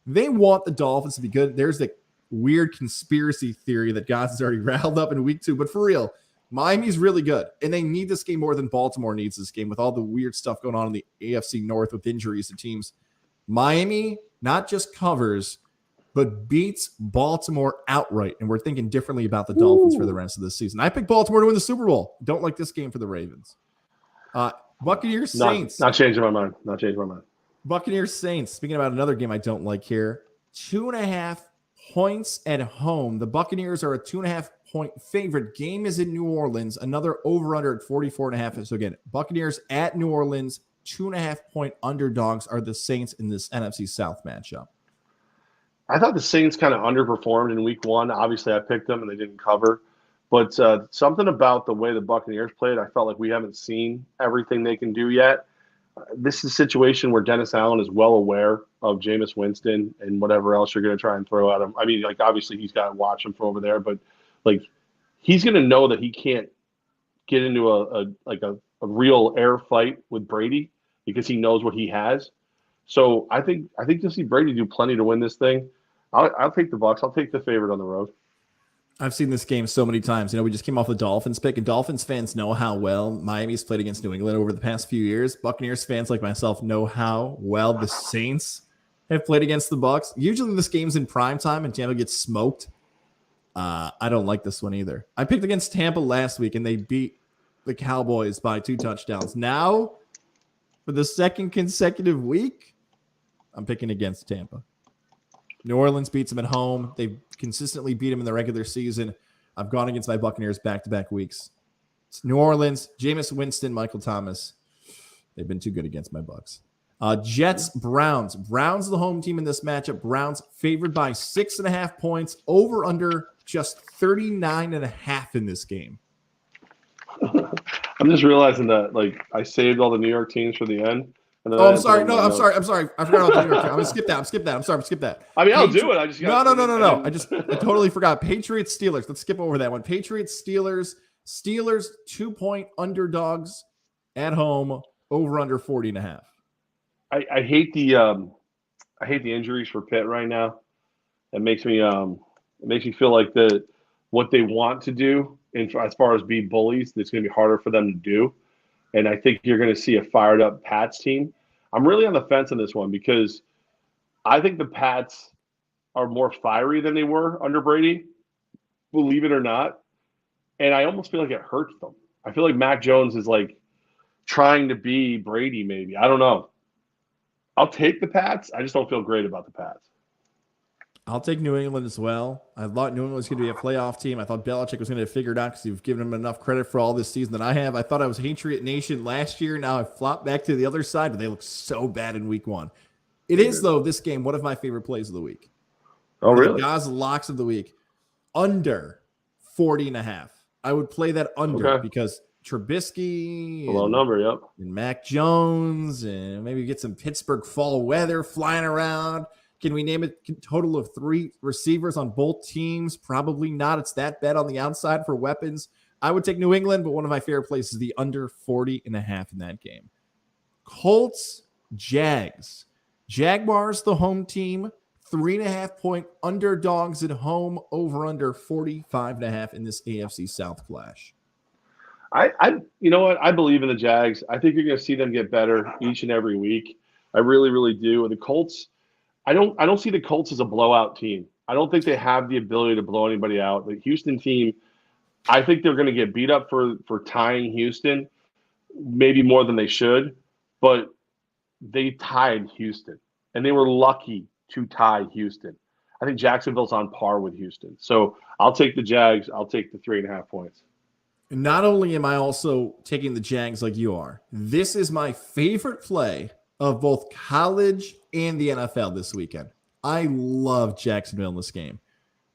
They want the Dolphins to be good. There's the weird conspiracy theory that Goz has already riled up in week 2. But for real, Miami's really good, and they need this game more than Baltimore needs this game with all the weird stuff going on in the AFC North with injuries to teams. Miami not just covers, but beats Baltimore outright, and we're thinking differently about the Dolphins for the rest of the season. I picked Baltimore to win the Super Bowl. Don't like this game for the Ravens. Buccaneers Saints. Not changing my mind. Not changing my mind. Buccaneers Saints. Speaking about another game I don't like here, 2.5 points at home. The Buccaneers are a 2.5 point favorite. Game is in New Orleans. Another over-under at 44.5. So again, Buccaneers at New Orleans, 2.5 point underdogs are the Saints in this NFC South matchup. I thought the Saints kind of underperformed in week 1. Obviously, I picked them and they didn't cover. But something about the way the Buccaneers played, I felt like we haven't seen everything they can do yet. This is a situation where Dennis Allen is well aware of Jameis Winston and whatever else you're going to try and throw at him. I mean, like, obviously he's got to watch him from over there, but like he's going to know that he can't get into a real air fight with Brady because he knows what he has. So I think you'll see Brady do plenty to win this thing. I'll take the Bucs. I'll take the favorite on the road. I've seen this game so many times. You know, we just came off the Dolphins pick, and Dolphins fans know how well Miami's played against New England over the past few years. Buccaneers fans like myself know how well the Saints have played against the Bucs. Usually this game's in prime time and Tampa gets smoked. I don't like this one either. I picked against Tampa last week, and they beat the Cowboys by 2 touchdowns. Now, for the second consecutive week, I'm picking against Tampa. New Orleans beats them at home. They consistently beat them in the regular season. I've gone against my Buccaneers back-to-back weeks. It's New Orleans, Jameis Winston, Michael Thomas. They've been too good against my Bucs. Jets, Browns. Browns the home team in this matchup. Browns favored by 6.5 points. Over under just 39.5 in this game. I'm just realizing that, like, I saved all the New York teams for the end. I'm sorry. No, I'm sorry. I forgot about the New York team. I'm going to skip that. I'm sorry. Skip that. I mean, I'll do it. I just got No. I totally forgot. Patriots, Steelers. Let's skip over that one. Patriots, Steelers. Steelers, 2-point underdogs at home. Over under 40.5. I hate the injuries for Pitt right now. It makes me feel like what they want to do, and as far as be bullies, it's going to be harder for them to do. And I think you're going to see a fired up Pats team. I'm really on the fence on this one because I think the Pats are more fiery than they were under Brady, believe it or not. And I almost feel like it hurts them. I feel like Mac Jones is like trying to be Brady maybe. I don't know. I'll take the Pats. I just don't feel great about the Pats. I'll take New England as well. I thought New England was going to be a playoff team. I thought Belichick was going to figure it out because you've given him enough credit for all this season that I have. I thought I was Patriot Nation last year. Now I've flopped back to the other side, but they look so bad in week 1. It is, though, this game, one of my favorite plays of the week. Oh, really? Goz locks of the week. Under 40.5. I would play that under because Trubisky. A low number, yep. And Mac Jones, and maybe get some Pittsburgh fall weather flying around. Can we name a total of 3 receivers on both teams? Probably not. It's that bad on the outside for weapons. I would take New England, but one of my favorite plays is the under 40.5 in that game. Colts, Jags. Jaguars, the home team. 3.5 point underdogs at home. Over under 45.5 in this AFC South clash. You know what? I believe in the Jags. I think you're going to see them get better each and every week. I really, really do. And the Colts, I don't see the Colts as a blowout team. I don't think they have the ability to blow anybody out. The Houston team, I think they're going to get beat up for tying Houston, maybe more than they should, but they tied Houston, and they were lucky to tie Houston. I think Jacksonville's on par with Houston. So I'll take the Jags. I'll take the 3.5 points. Not only am I also taking the Jags like you are, this is my favorite play of both college and the NFL this weekend. I love Jacksonville in this game.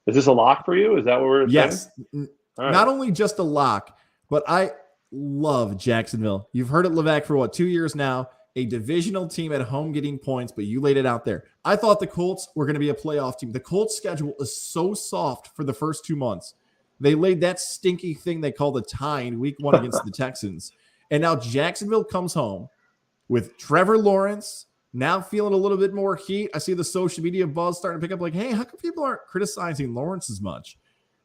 Is this a lock for you? Is that what we're saying? Yes. Right. Not only just a lock, but I love Jacksonville. You've heard it, Levack, for 2 years now. A divisional team at home getting points, but you laid it out there. I thought the Colts were going to be a playoff team. The Colts schedule is so soft for the first 2 months. They laid that stinky thing they call the tie in week 1 against the Texans. And now Jacksonville comes home with Trevor Lawrence, now feeling a little bit more heat. I see the social media buzz starting to pick up like, hey, how come people aren't criticizing Lawrence as much?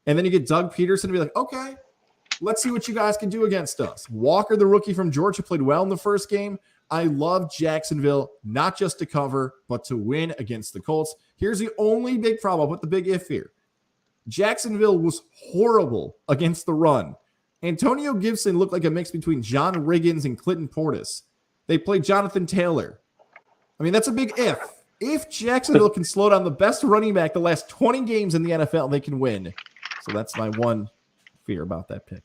And then you get Doug Peterson to be like, okay, let's see what you guys can do against us. Walker, the rookie from Georgia, played well in the first game. I love Jacksonville, not just to cover, but to win against the Colts. Here's the only big problem. I'll put the big if here. Jacksonville was horrible against the run. Antonio Gibson looked like a mix between John Riggins and Clinton Portis. They played Jonathan Taylor. I mean, that's a big if. If Jacksonville can slow down the best running back the last 20 games in the NFL, they can win. So that's my one fear about that pick.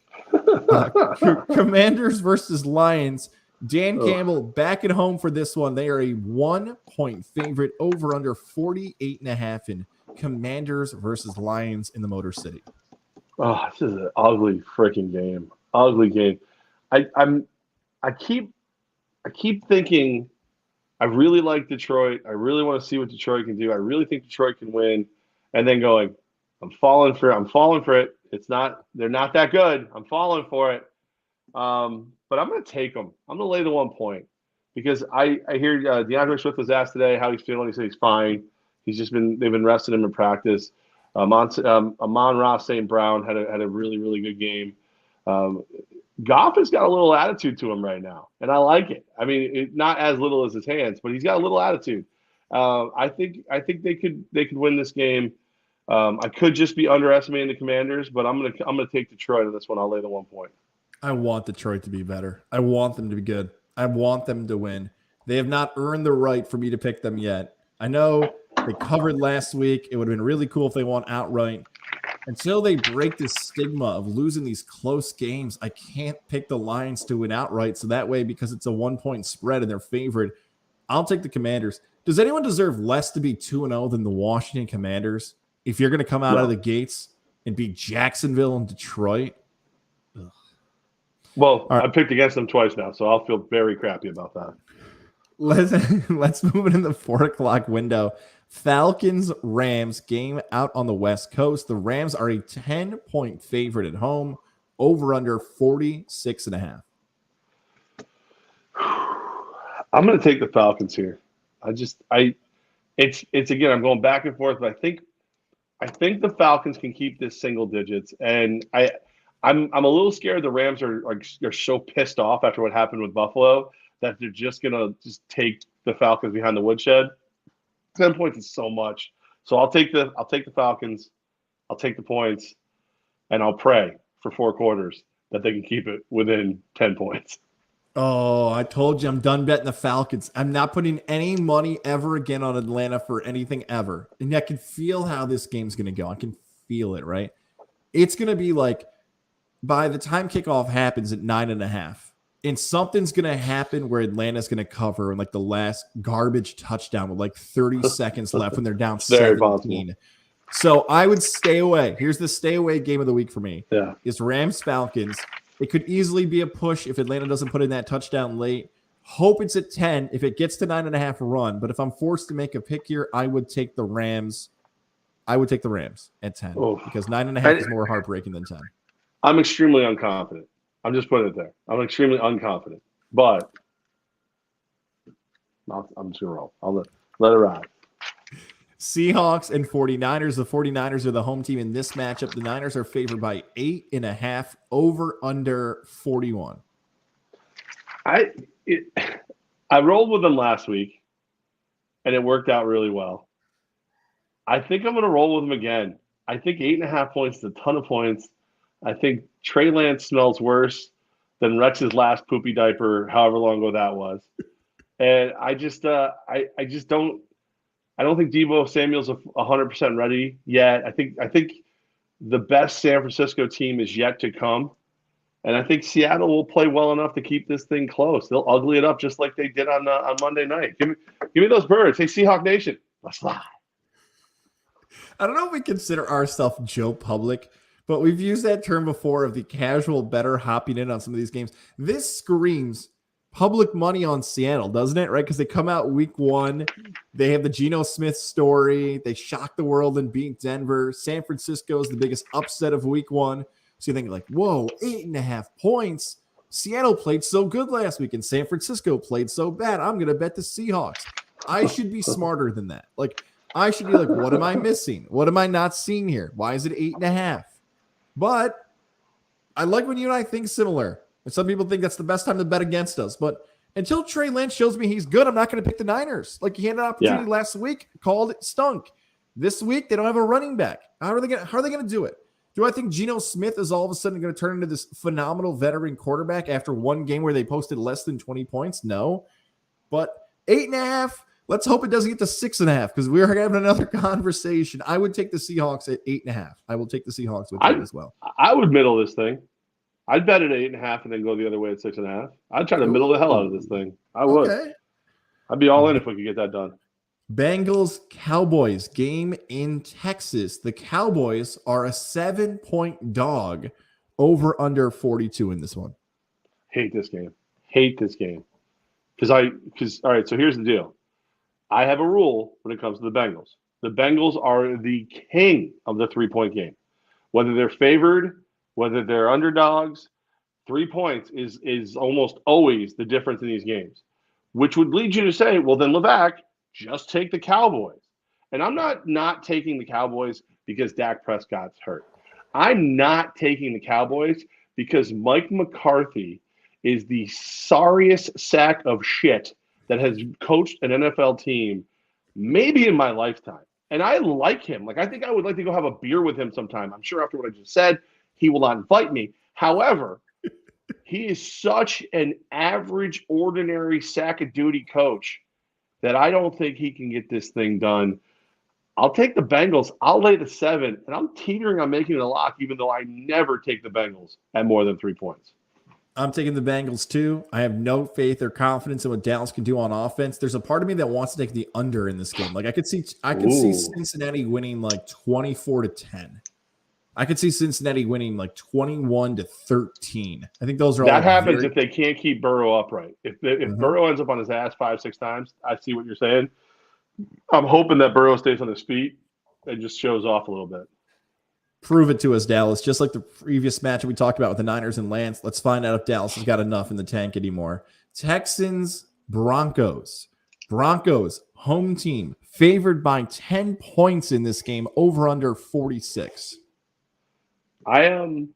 Commanders versus Lions. Dan Campbell back at home for this one. They are a 1-point favorite, over under 48.5 in Commanders versus Lions in the Motor City. Oh, this is an ugly freaking game. Ugly game. I keep thinking I really like Detroit. I really want to see what Detroit can do. I really think Detroit can win. And then going, I'm falling for it. They're not that good. I'm falling for it. But I'm going to take them. I'm going to lay the 1 point because I hear DeAndre Swift was asked today how he's feeling. He said he's fine. They've been resting him in practice. Amon-Ra St. Brown had a really, really good game. Goff has got a little attitude to him right now, and I like it. I mean, not as little as his hands, but he's got a little attitude. I think they could win this game. I could just be underestimating the Commanders, but I'm gonna take Detroit on this one. I'll lay the 1 point. I want Detroit to be better. I want them to be good. I want them to win. They have not earned the right for me to pick them yet. I know they covered last week. It would have been really cool if they won outright. Until they break this stigma of losing these close games, I can't pick the Lions to win outright. So that way, because it's a 1-point spread and they're favored, I'll take the Commanders. Does anyone deserve less to be 2-0 than the Washington Commanders? If you're going to come out of the gates and beat Jacksonville and Detroit? Ugh. Well, right. I picked against them twice now, so I'll feel very crappy about that. Let's move it in the 4 o'clock window. Falcons, Rams game out on the West Coast. The Rams are a 10-point favorite at home, over under 46.5. I'm going to take the Falcons here. It's again, I'm going back and forth, but I think the Falcons can keep this single digits, and I'm a little scared the Rams are so pissed off after what happened with Buffalo that they're just gonna take the Falcons behind the woodshed. 10 points is so much. So I'll take the Falcons, I'll take the points, and I'll pray for 4 quarters that they can keep it within 10 points. Oh, I told you I'm done betting the Falcons. I'm not putting any money ever again on Atlanta for anything ever. And I can feel how this game's going to go. I can feel it, right? It's going to be like by the time kickoff happens at 9.5, and something's going to happen where Atlanta's going to cover in like the last garbage touchdown with like 30 seconds left when they're down 17. Possible. So I would stay away. Here's the stay away game of the week for me. Yeah. It's Rams-Falcons. It could easily be a push if Atlanta doesn't put in that touchdown late. Hope it's at 10 if it gets to 9.5 run. But if I'm forced to make a pick here, I would take the Rams. I would take the Rams at 10 because 9.5 is more heartbreaking than 10. I'm extremely unconfident. I'm just putting it there. I'm extremely unconfident. But I'm just going to roll. I'll let it ride. Seahawks and 49ers. The 49ers are the home team in this matchup. The Niners are favored by 8.5, over under 41. I rolled with them last week, and it worked out really well. I think I'm going to roll with them again. I think 8.5 points is a ton of points. I think Trey Lance smells worse than Rex's last poopy diaper, however long ago that was. And I just don't. I don't think Deebo Samuel's 100% ready yet. I think the best San Francisco team is yet to come, and I think Seattle will play well enough to keep this thing close. They'll ugly it up just like they did on Monday night. Give me those birds. Hey, Seahawk Nation, let's fly. I don't know if we consider ourselves Joe Public, but we've used that term before of the casual better hopping in on some of these games. This screams public money on Seattle, doesn't it? Right? Because they come out week 1. They have the Geno Smith story. They shock the world and beat Denver. San Francisco is the biggest upset of week 1. So you think like, whoa, 8.5 points. Seattle played so good last week and San Francisco played so bad. I'm going to bet the Seahawks. I should be smarter than that. Like, I should be like, what am I missing? What am I not seeing here? Why is it 8.5? But I like when you and I think similar. And some people think that's the best time to bet against us. But until Trey Lance shows me he's good, I'm not going to pick the Niners. Like, he had an opportunity last week, called it, stunk. This week, they don't have a running back. How are they going to do it? Do I think Geno Smith is all of a sudden going to turn into this phenomenal veteran quarterback after one game where they posted less than 20 points? No. But 8.5, let's hope it doesn't get to 6.5 because we're having another conversation. I would take the Seahawks at 8.5. I will take the Seahawks with you as well. I would middle this thing. I'd bet it at 8.5 and then go the other way at 6.5. I'd try to middle the hell out of this thing. I would. Okay. I'd be all in if we could get that done. Bengals Cowboys game in Texas. The Cowboys are a 7-point dog, over under 42 in this one. Hate this game. Because all right, so here's the deal. I have a rule when it comes to the Bengals. The Bengals are the king of the 3-point game. Whether they're favored, whether they're underdogs, 3 points is almost always the difference in these games, which would lead you to say, well, then Levack, just take the Cowboys. And I'm not taking the Cowboys because Dak Prescott's hurt. I'm not taking the Cowboys because Mike McCarthy is the sorriest sack of shit that has coached an NFL team maybe in my lifetime. And I like him. Like, I think I would like to go have a beer with him sometime. I'm sure after what I just said, he will not invite me. However, he is such an average, ordinary sack-a-duty coach that I don't think he can get this thing done. I'll take the Bengals. I'll lay the 7, and I'm teetering on making it a lock, even though I never take the Bengals at more than 3 points. I'm taking the Bengals too. I have no faith or confidence in what Dallas can do on offense. There's a part of me that wants to take the under in this game. Like, I could see Cincinnati winning like 24-10. I could see Cincinnati winning like 21-13. I think those are that happens if they can't keep Burrow upright. If Burrow ends up on his ass 5-6 times, I see what you're saying. I'm hoping that Burrow stays on his feet and just shows off a little bit. Prove it to us, Dallas. Just like the previous match we talked about with the Niners and Lance. Let's find out if Dallas has got enough in the tank anymore. Texans, Broncos. Broncos, home team, favored by 10 points in this game, over under 46. I'm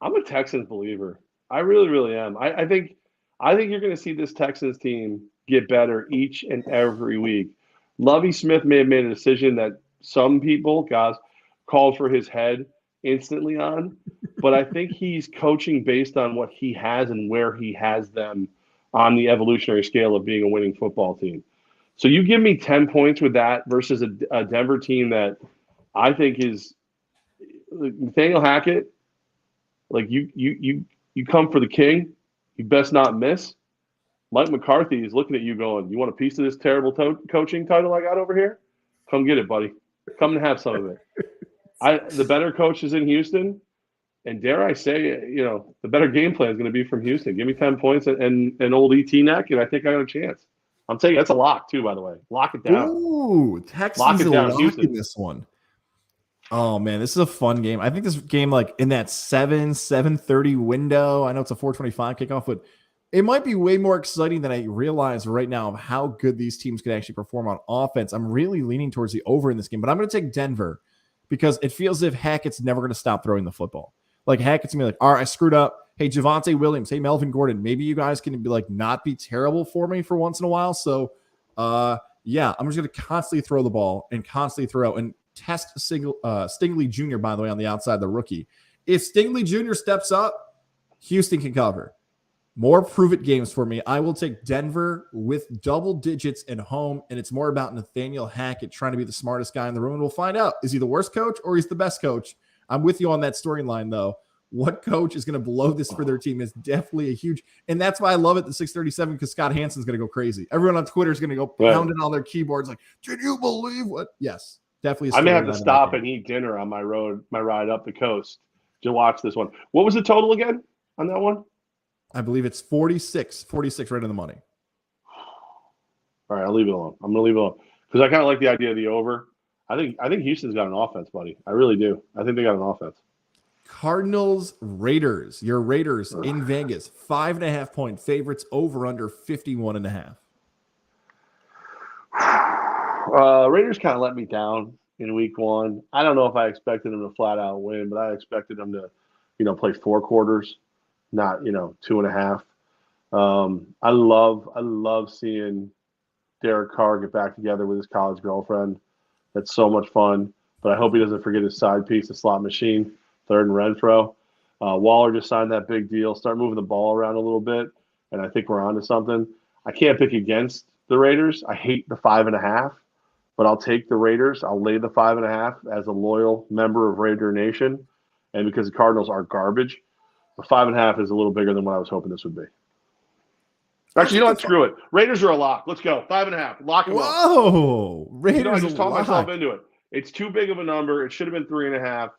a Texans believer. I really, really am. I think you're going to see this Texans team get better each and every week. Lovie Smith may have made a decision that some people, guys, called for his head instantly on, but I think he's coaching based on what he has and where he has them on the evolutionary scale of being a winning football team. So you give me 10 points with that versus a Denver team that I think is Nathaniel Hackett. Like you come for the king, you best not miss. Mike McCarthy is looking at you going, you want a piece of this terrible coaching title I got over here? Come get it, buddy. Come and have some of it. The better coach is in Houston, and dare I say, the better game plan is going to be from Houston. Give me 10 points and an old ET neck, and I think I got a chance. I'm saying that's a lock too, by the way. Lock it down. Ooh, Texans are locking this one. Oh man, this is a fun game. I think this game, like in that 7:30 window. I know it's a 4:25 kickoff, but it might be way more exciting than I realize right now of how good these teams could actually perform on offense. I'm really leaning towards the over in this game, but I'm going to take Denver because it feels as if Hackett's never going to stop throwing the football. Like, Hackett's going to be like, all right, I screwed up. Hey, Javonte Williams. Hey, Melvin Gordon. Maybe you guys can be like, not be terrible for me for once in a while. So, yeah, I'm just going to constantly throw the ball and constantly throw. And test Stingley Jr., by the way, on the outside, the rookie. If Stingley Jr. steps up, Houston can cover. More prove-it games for me. I will take Denver with double digits at home, and it's more about Nathaniel Hackett trying to be the smartest guy in the room, and we'll find out. Is he the worst coach or he's the best coach? I'm with you on that storyline, though. What coach is going to blow this for their team is definitely a huge – and that's why I love it, the 637, because Scott Hansen's going to go crazy. Everyone on Twitter is going to go pounding on their keyboards like, did you believe what? Yes, definitely. I may have to stop and eat dinner on my ride up the coast to watch this one. What was the total again on that one? I believe it's 46 right in the money. All right, I'll leave it alone. I'm going to leave it alone because I kind of like the idea of the over. I think Houston's got an offense, buddy. I really do. I think they got an offense. Cardinals, Raiders. Your Raiders in Vegas, 5.5-point favorites, over under 51.5. Raiders kind of let me down in week one. I don't know if I expected them to flat out win, but I expected them to, play 4 quarters, not 2.5. I love seeing Derek Carr get back together with his college girlfriend. That's so much fun. But I hope he doesn't forget his side piece, the slot machine. Third and Renfro. Waller just signed that big deal. Start moving the ball around a little bit, and I think we're on to something. I can't pick against the Raiders. I hate the 5.5, but I'll take the Raiders. I'll lay the 5.5 as a loyal member of Raider Nation, and because the Cardinals are garbage, the 5.5 is a little bigger than what I was hoping this would be. Actually, you know what? Screw it. Raiders are a lock. Let's go. 5.5. Lock them up. Whoa. Raiders I just talked myself into it. It's too big of a number. It should have been 3.5.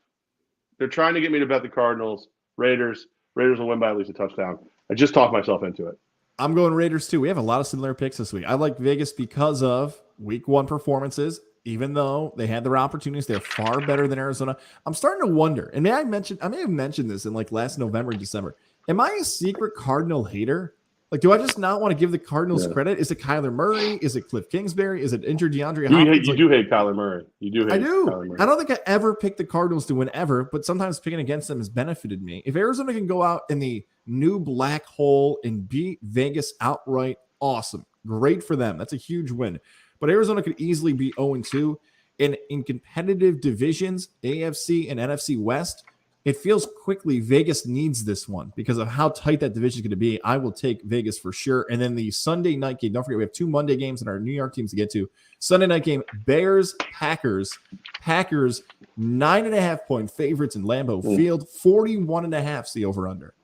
They're trying to get me to bet the Cardinals. Raiders will win by at least a touchdown. I just talked myself into it. I'm going Raiders too. We have a lot of similar picks this week. I like Vegas because of week 1 performances. Even though they had their opportunities, they're far better than Arizona. I'm starting to wonder, and I may have mentioned this in like last November and December. Am I a secret Cardinal hater? Like, do I just not want to give the Cardinals credit? Is it Kyler Murray? Is it Cliff Kingsbury? Is it injured DeAndre Hopkins? You do hate Kyler Murray. You do hate Kyler Murray. I don't think I ever picked the Cardinals to win ever, but sometimes picking against them has benefited me. If Arizona can go out in the new black hole and beat Vegas outright, awesome. Great for them. That's a huge win. But Arizona could easily be 0-2. And in competitive divisions, AFC and NFC West, it feels quickly Vegas needs this one because of how tight that division is going to be. I will take Vegas for sure. And then the Sunday night game, don't forget we have 2 Monday games in our New York teams to get to. Sunday night game, Bears-Packers. Packers, 9.5-point favorites in Lambeau Field. 41.5 is the over-under.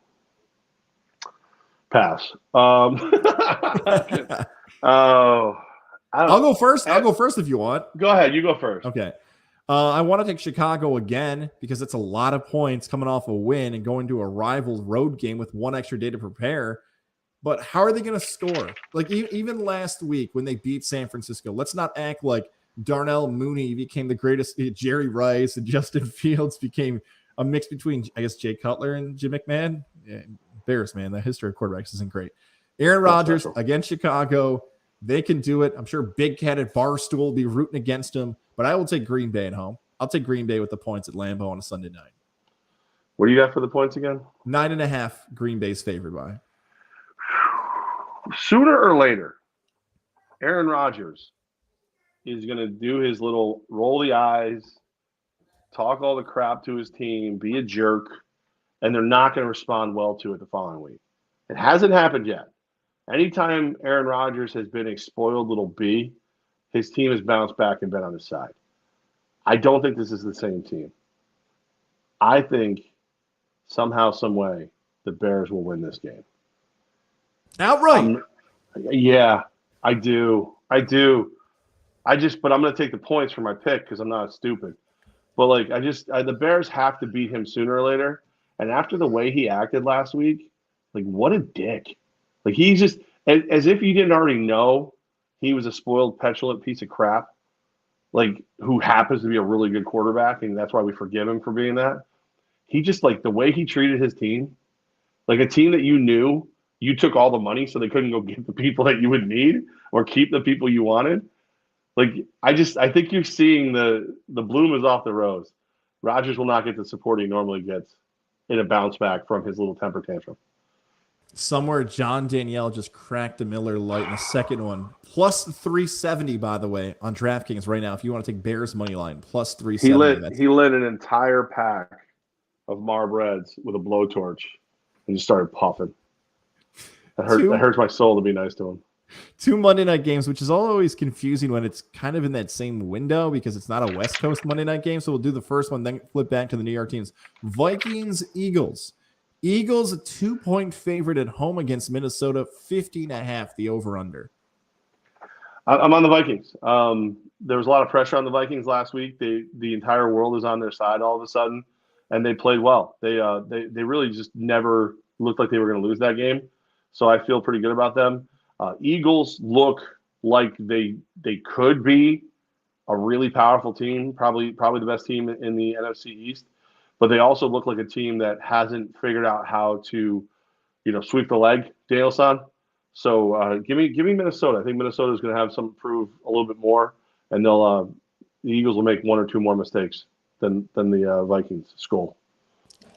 Pass. I'll go first. I'll go first if you want. Go ahead. You go first. Okay. I want to take Chicago again because it's a lot of points coming off a win and going to a rival road game with 1 extra day to prepare. But how are they going to score? Like even last week when they beat San Francisco, let's not act like Darnell Mooney became the greatest. Jerry Rice and Justin Fields became a mix between, I guess, Jay Cutler and Jim McMahon. Yeah, Bears, man. The history of quarterbacks isn't great. Aaron Rodgers against Chicago. They can do it. I'm sure Big Cat at Barstool will be rooting against him, but I will take Green Bay at home. I'll take Green Bay with the points at Lambeau on a Sunday night. What do you got for the points again? 9.5 Green Bay's favored by. Sooner or later, Aaron Rodgers is going to do his little roll the eyes, talk all the crap to his team, be a jerk, and they're not going to respond well to it the following week. It hasn't happened yet. Anytime Aaron Rodgers has been a spoiled little bee, his team has bounced back and been on his side. I don't think this is the same team. I think somehow, some way, the Bears will win this game. Outright. Yeah, I do. But I'm going to take the points for my pick because I'm not stupid. But the Bears have to beat him sooner or later. And after the way he acted last week, what a dick. He's just as if you didn't already know he was a spoiled, petulant piece of crap, who happens to be a really good quarterback, and that's why we forgive him for being that. He just, the way he treated his team, a team that you knew you took all the money so they couldn't go get the people that you would need or keep the people you wanted. I think you're seeing the bloom is off the rose. Rodgers will not get the support he normally gets in a bounce back from his little temper tantrum. Somewhere John Danielle just cracked a Miller Lite in the second one. Plus 370, by the way, on DraftKings right now. If you want to take Bears money line, plus He 370. lit he lit an entire pack of Marb Reds with a blowtorch and just started puffing. That hurts my soul to be nice to him. 2 Monday night games, which is always confusing when it's kind of in that same window because it's not a West Coast Monday night game. So we'll do the first one, then flip back to the New York teams. Vikings, Eagles. Eagles, a 2-point favorite at home against Minnesota, 50.5, the over-under. I'm on the Vikings. There was a lot of pressure on the Vikings last week. The entire world is on their side all of a sudden, and they played well. They really just never looked like they were going to lose that game. So I feel pretty good about them. Eagles look like they could be a really powerful team, probably the best team in the NFC East. But they also look like a team that hasn't figured out how to, sweep the leg, Danielson. So give me Minnesota. I think Minnesota is going to have some prove a little bit more, and the Eagles will make one or two more mistakes than the Vikings score.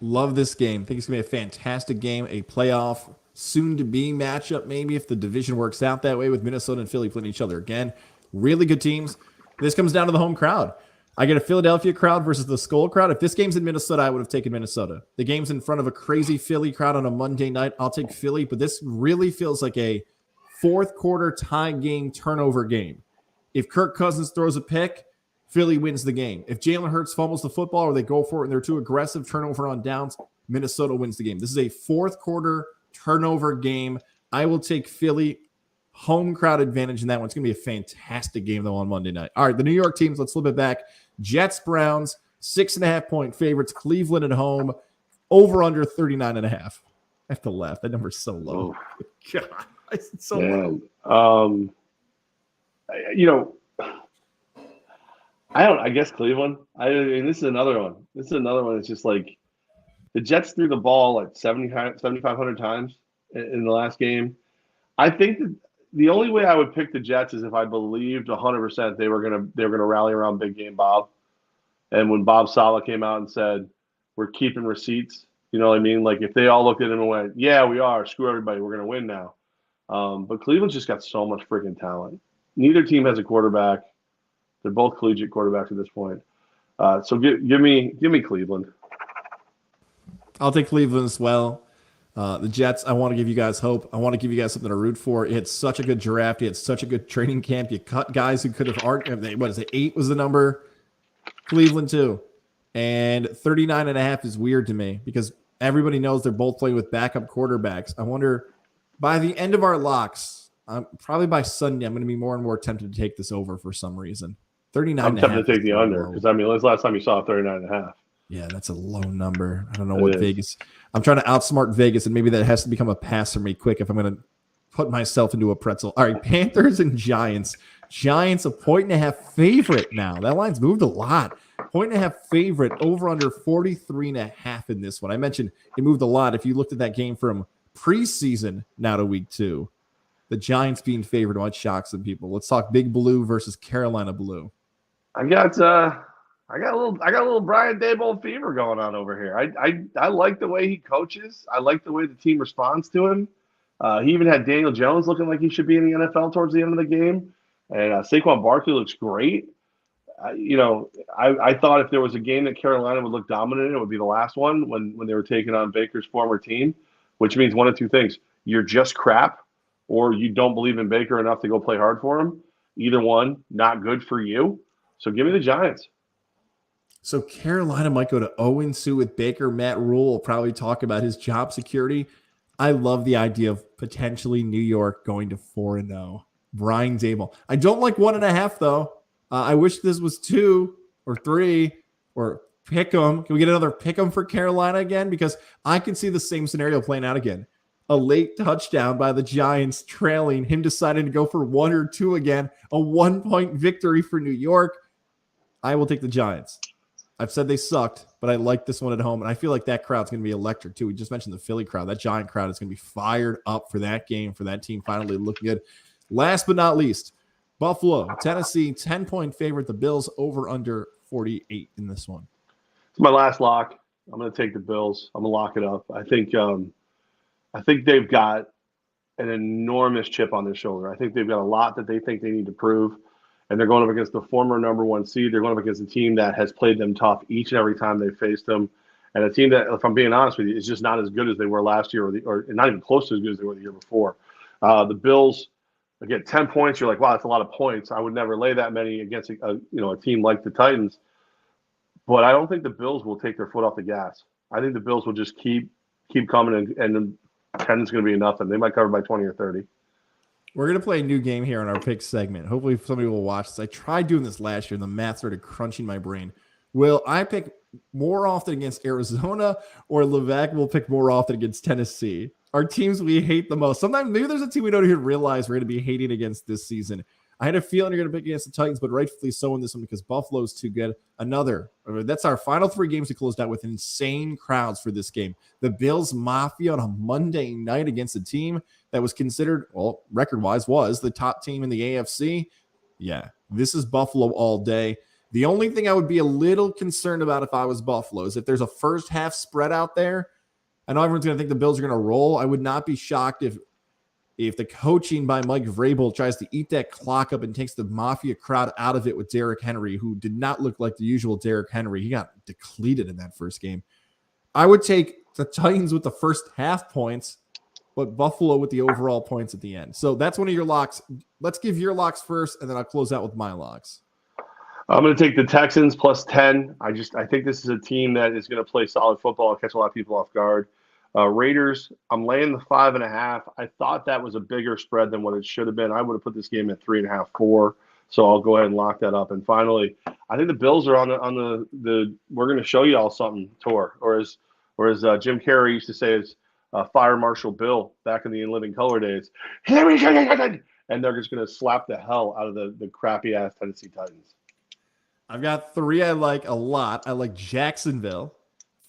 Love this game. I think it's going to be a fantastic game, a playoff soon-to-be matchup maybe if the division works out that way with Minnesota and Philly playing each other again. Really good teams. This comes down to the home crowd. I get a Philadelphia crowd versus the Skull crowd. If this game's in Minnesota, I would have taken Minnesota. The game's in front of a crazy Philly crowd on a Monday night. I'll take Philly, but this really feels like a fourth quarter tie game turnover game. If Kirk Cousins throws a pick, Philly wins the game. If Jalen Hurts fumbles the football or they go for it and they're too aggressive, turnover on downs, Minnesota wins the game. This is a fourth quarter turnover game. I will take Philly. Home crowd advantage in that one. It's going to be a fantastic game, though, on Monday night. All right, the New York teams, let's flip it back. Jets, Browns, 6.5-point favorites. Cleveland at home, over under 39.5. I have to laugh. That number's so low. Oh. God, it's so low. I guess Cleveland. This is another one. It's just like the Jets threw the ball like 7,500 times in the last game. I think that the only way I would pick the Jets is if I believed 100% they were gonna rally around Big Game Bob. And when Bob Saleh came out and said, "We're keeping receipts," you know what I mean? Like if they all looked at him and went, "Yeah, we are. Screw everybody. We're gonna win now." But Cleveland's just got so much freaking talent. Neither team has a quarterback. They're both collegiate quarterbacks at this point. So give me Cleveland. I'll take Cleveland as well. The Jets, I want to give you guys hope. I want to give you guys something to root for. You had such a good draft. You had such a good training camp. You cut guys who could have argued. What is it? 8 was the number. Cleveland too. And 39.5 is weird to me because everybody knows they're both playing with backup quarterbacks. I wonder by the end of our locks, probably by Sunday, I'm going to be more and more tempted to take this over for some reason. 39.5. I'm tempted to take the under because when's the last time you saw 39.5? Yeah, that's a low number. I don't know what Vegas. I'm trying to outsmart Vegas, and maybe that has to become a pass for me quick if I'm going to put myself into a pretzel. All right, Panthers and Giants. Giants, a 1.5 favorite now. That line's moved a lot. 1.5 favorite, over under 43.5 in this one. I mentioned it moved a lot. If you looked at that game from preseason now to week 2, the Giants being favored might shock some people. Let's talk Big Blue versus Carolina Blue. I got a little Brian Daboll fever going on over here. I like the way he coaches. I like the way the team responds to him. He even had Daniel Jones looking like he should be in the NFL towards the end of the game. And Saquon Barkley looks great. I thought if there was a game that Carolina would look dominant in, it would be the last one when they were taking on Baker's former team, which means one of two things. You're just crap or you don't believe in Baker enough to go play hard for him. Either one, not good for you. So give me the Giants. So Carolina might go to 0-2 with Baker. Matt Rule will probably talk about his job security. I love the idea of potentially New York going to 4-0. Brian Daboll. I don't like 1.5 though. I wish this was 2 or 3 or pick 'em. Can we get another pick 'em for Carolina again? Because I can see the same scenario playing out again. A late touchdown by the Giants trailing, him deciding to go for 1 or 2 again. A 1-point victory for New York. I will take the Giants. I've said they sucked, but I like this one at home. And I feel like that crowd's going to be electric too. We just mentioned the Philly crowd. That Giant crowd is going to be fired up for that game, for that team finally looking good. Last but not least, Buffalo, Tennessee, 10-point favorite. The Bills over under 48 in this one. It's my last lock. I'm going to take the Bills. I'm going to lock it up. I think I think they've got an enormous chip on their shoulder. I think they've got a lot that they think they need to prove. And they're going up against the former number 1 seed. They're going up against a team that has played them tough each and every time they've faced them. And a team that, if I'm being honest with you, is just not as good as they were last year or not even close to as good as they were the year before. The Bills, again, 10 points, you're like, wow, that's a lot of points. I would never lay that many against a team like the Titans. But I don't think the Bills will take their foot off the gas. I think the Bills will just keep coming, and 10 is going to be nothing. They might cover by 20 or 30. We're going to play a new game here in our pick segment. Hopefully somebody will watch this. I tried doing this last year, and the math started crunching my brain. Will I pick more often against Arizona, or Levack will pick more often against Tennessee? Our teams we hate the most. Sometimes maybe there's a team we don't even realize we're going to be hating against this season. I had a feeling you're going to pick against the Titans, but rightfully so in this one because Buffalo's too good. That's our final 3 games we closed out with insane crowds for this game. The Bills Mafia on a Monday night against a team that was considered, well, record-wise, was the top team in the AFC. Yeah, this is Buffalo all day. The only thing I would be a little concerned about if I was Buffalo is if there's a first half spread out there. I know everyone's going to think the Bills are going to roll. I would not be shocked if the coaching by Mike Vrabel tries to eat that clock up and takes the Mafia crowd out of it with Derrick Henry, who did not look like the usual Derrick Henry. He got depleted in that first game. I would take the Titans with the first half points, but Buffalo with the overall points at the end. So that's one of your locks. Let's give your locks first, and then I'll close out with my locks. I'm going to take the Texans plus 10. I think this is a team that is going to play solid football and catch a lot of people off guard. Raiders, I'm laying the 5.5. I thought that was a bigger spread than what it should have been. I would have put this game at 3.5, 4. So I'll go ahead and lock that up. And finally, I think the Bills are on the we're going to show you all something tour, or as Jim Carrey used to say, is Fire Marshal Bill back in the In Living Color days. Here we go, and they're just going to slap the hell out of the crappy ass Tennessee Titans. I've got 3 I like a lot. I like Jacksonville.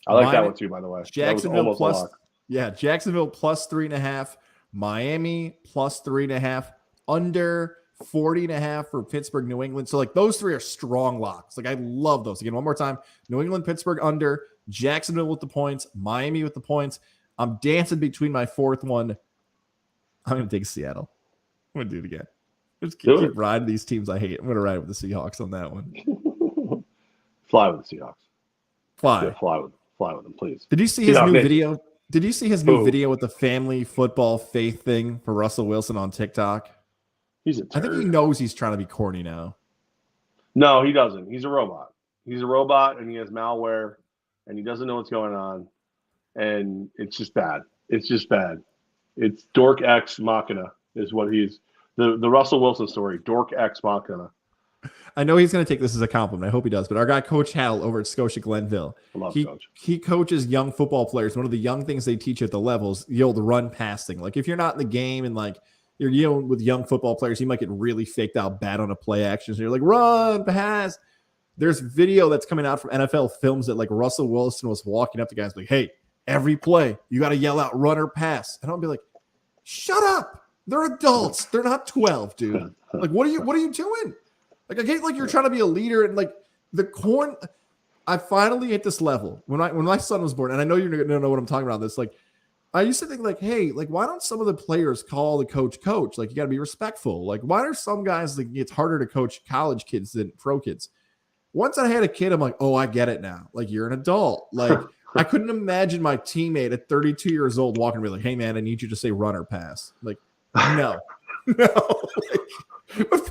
I like that one too, by the way. Jacksonville plus 3.5. Miami plus 3.5. Under 40.5 for Pittsburgh, New England. So like those 3 are strong locks. Like I love those. Again, one more time. New England, Pittsburgh under, Jacksonville with the points, Miami with the points. I'm dancing between my 4th one. I'm going to take Seattle. I'm going to do it again. Just keep riding these teams I hate. I'm going to ride with the Seahawks on that one. Fly with the Seahawks. Fly. Yeah, fly with them, please. Did you see his new video? Did you see his new video with the family football faith thing for Russell Wilson on TikTok? He's a turd. I think he knows he's trying to be corny now. No, he doesn't. He's a robot. He's a robot, and he has malware, and he doesn't know what's going on, and it's just bad. It's just bad. It's Dork X Machina is what he's the Russell Wilson story. Dork X Machina. I know he's going to take this as a compliment. I hope he does. But our guy, Coach Hal, over at Scotia Glenville, he coaches young football players. One of the young things they teach at the levels, the run pass thing. Like if you're not in the game and like you're dealing with young football players, you might get really faked out bad on a play action. So you're like, run, pass. There's video that's coming out from NFL films that like Russell Wilson was walking up to guys like, hey, every play, you got to yell out run or pass. And I'll be like, shut up. They're adults. They're not 12, dude. Like, what are you doing? Like, I get like you're trying to be a leader and like I finally hit this level when my son was born, and I know you're going to know what I'm talking about. This, like, I used to think like, hey, like, why don't some of the players call the coach? Like, you got to be respectful. Like, why are some guys like it's harder to coach college kids than pro kids? Once I had a kid, I'm like, oh, I get it now. Like, you're an adult. Like, I couldn't imagine my teammate at 32 years old walking to me like, hey, man, I need you to say run or pass. Like, no.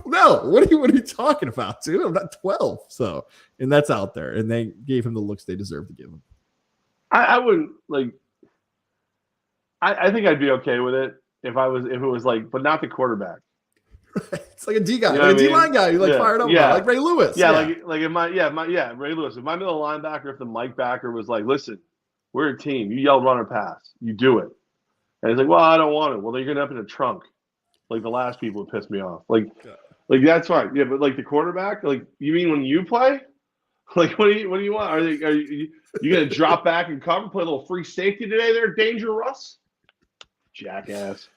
No, what are you talking about, dude? I'm not 12. So, and that's out there. And they gave him the looks they deserve to give him. I wouldn't like. I think I'd be okay with it if it was like, but not the quarterback. It's like a D guy, like a D-line guy. You like fired up, like Ray Lewis. Like Ray Lewis. If my middle linebacker, if the Mike backer was like, listen, we're a team. You yell run or pass. You do it. And he's like, well, I don't want it. Well, then you're gonna end up in a trunk. Like the last people who pissed me off. Like that's fine. Yeah, but like the quarterback, like you mean when you play? Like what do you want? Are you gonna drop back and cover, play a little free safety today there, Danger Russ? Jackass.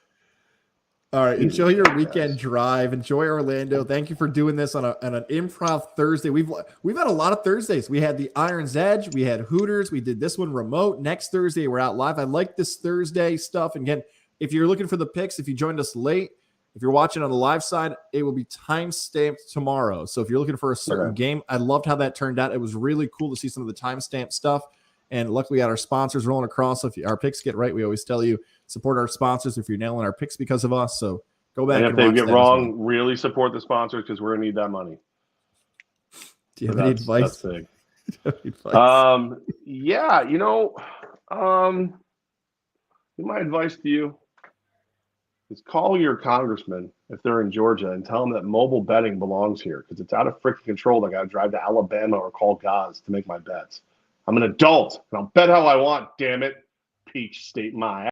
All right. He's Enjoy a your jackass. weekend drive. Enjoy Orlando. Thank you for doing this on an improv Thursday. We've had a lot of Thursdays. We had the Iron's Edge. We had Hooters. We did this one remote. Next Thursday, we're out live. I like this Thursday stuff. And again, if you're looking for the picks, if you joined us late, if you're watching on the live side, it will be time-stamped tomorrow. So if you're looking for a certain game, I loved how that turned out. It was really cool to see some of the time-stamped stuff. And luckily, we got our sponsors rolling across. So if our picks get right, we always tell you, support our sponsors if you're nailing our picks because of us. So go back And and if they watch get that wrong, as well. really support the sponsors because we're going to need that money. Do you have any advice? That's big. Yeah, my advice to you is call your congressman if they're in Georgia and tell them that mobile betting belongs here because it's out of freaking control. I got to drive to Alabama or call Goz to make my bets. I'm an adult and I'll bet how I want, damn it. Peach State my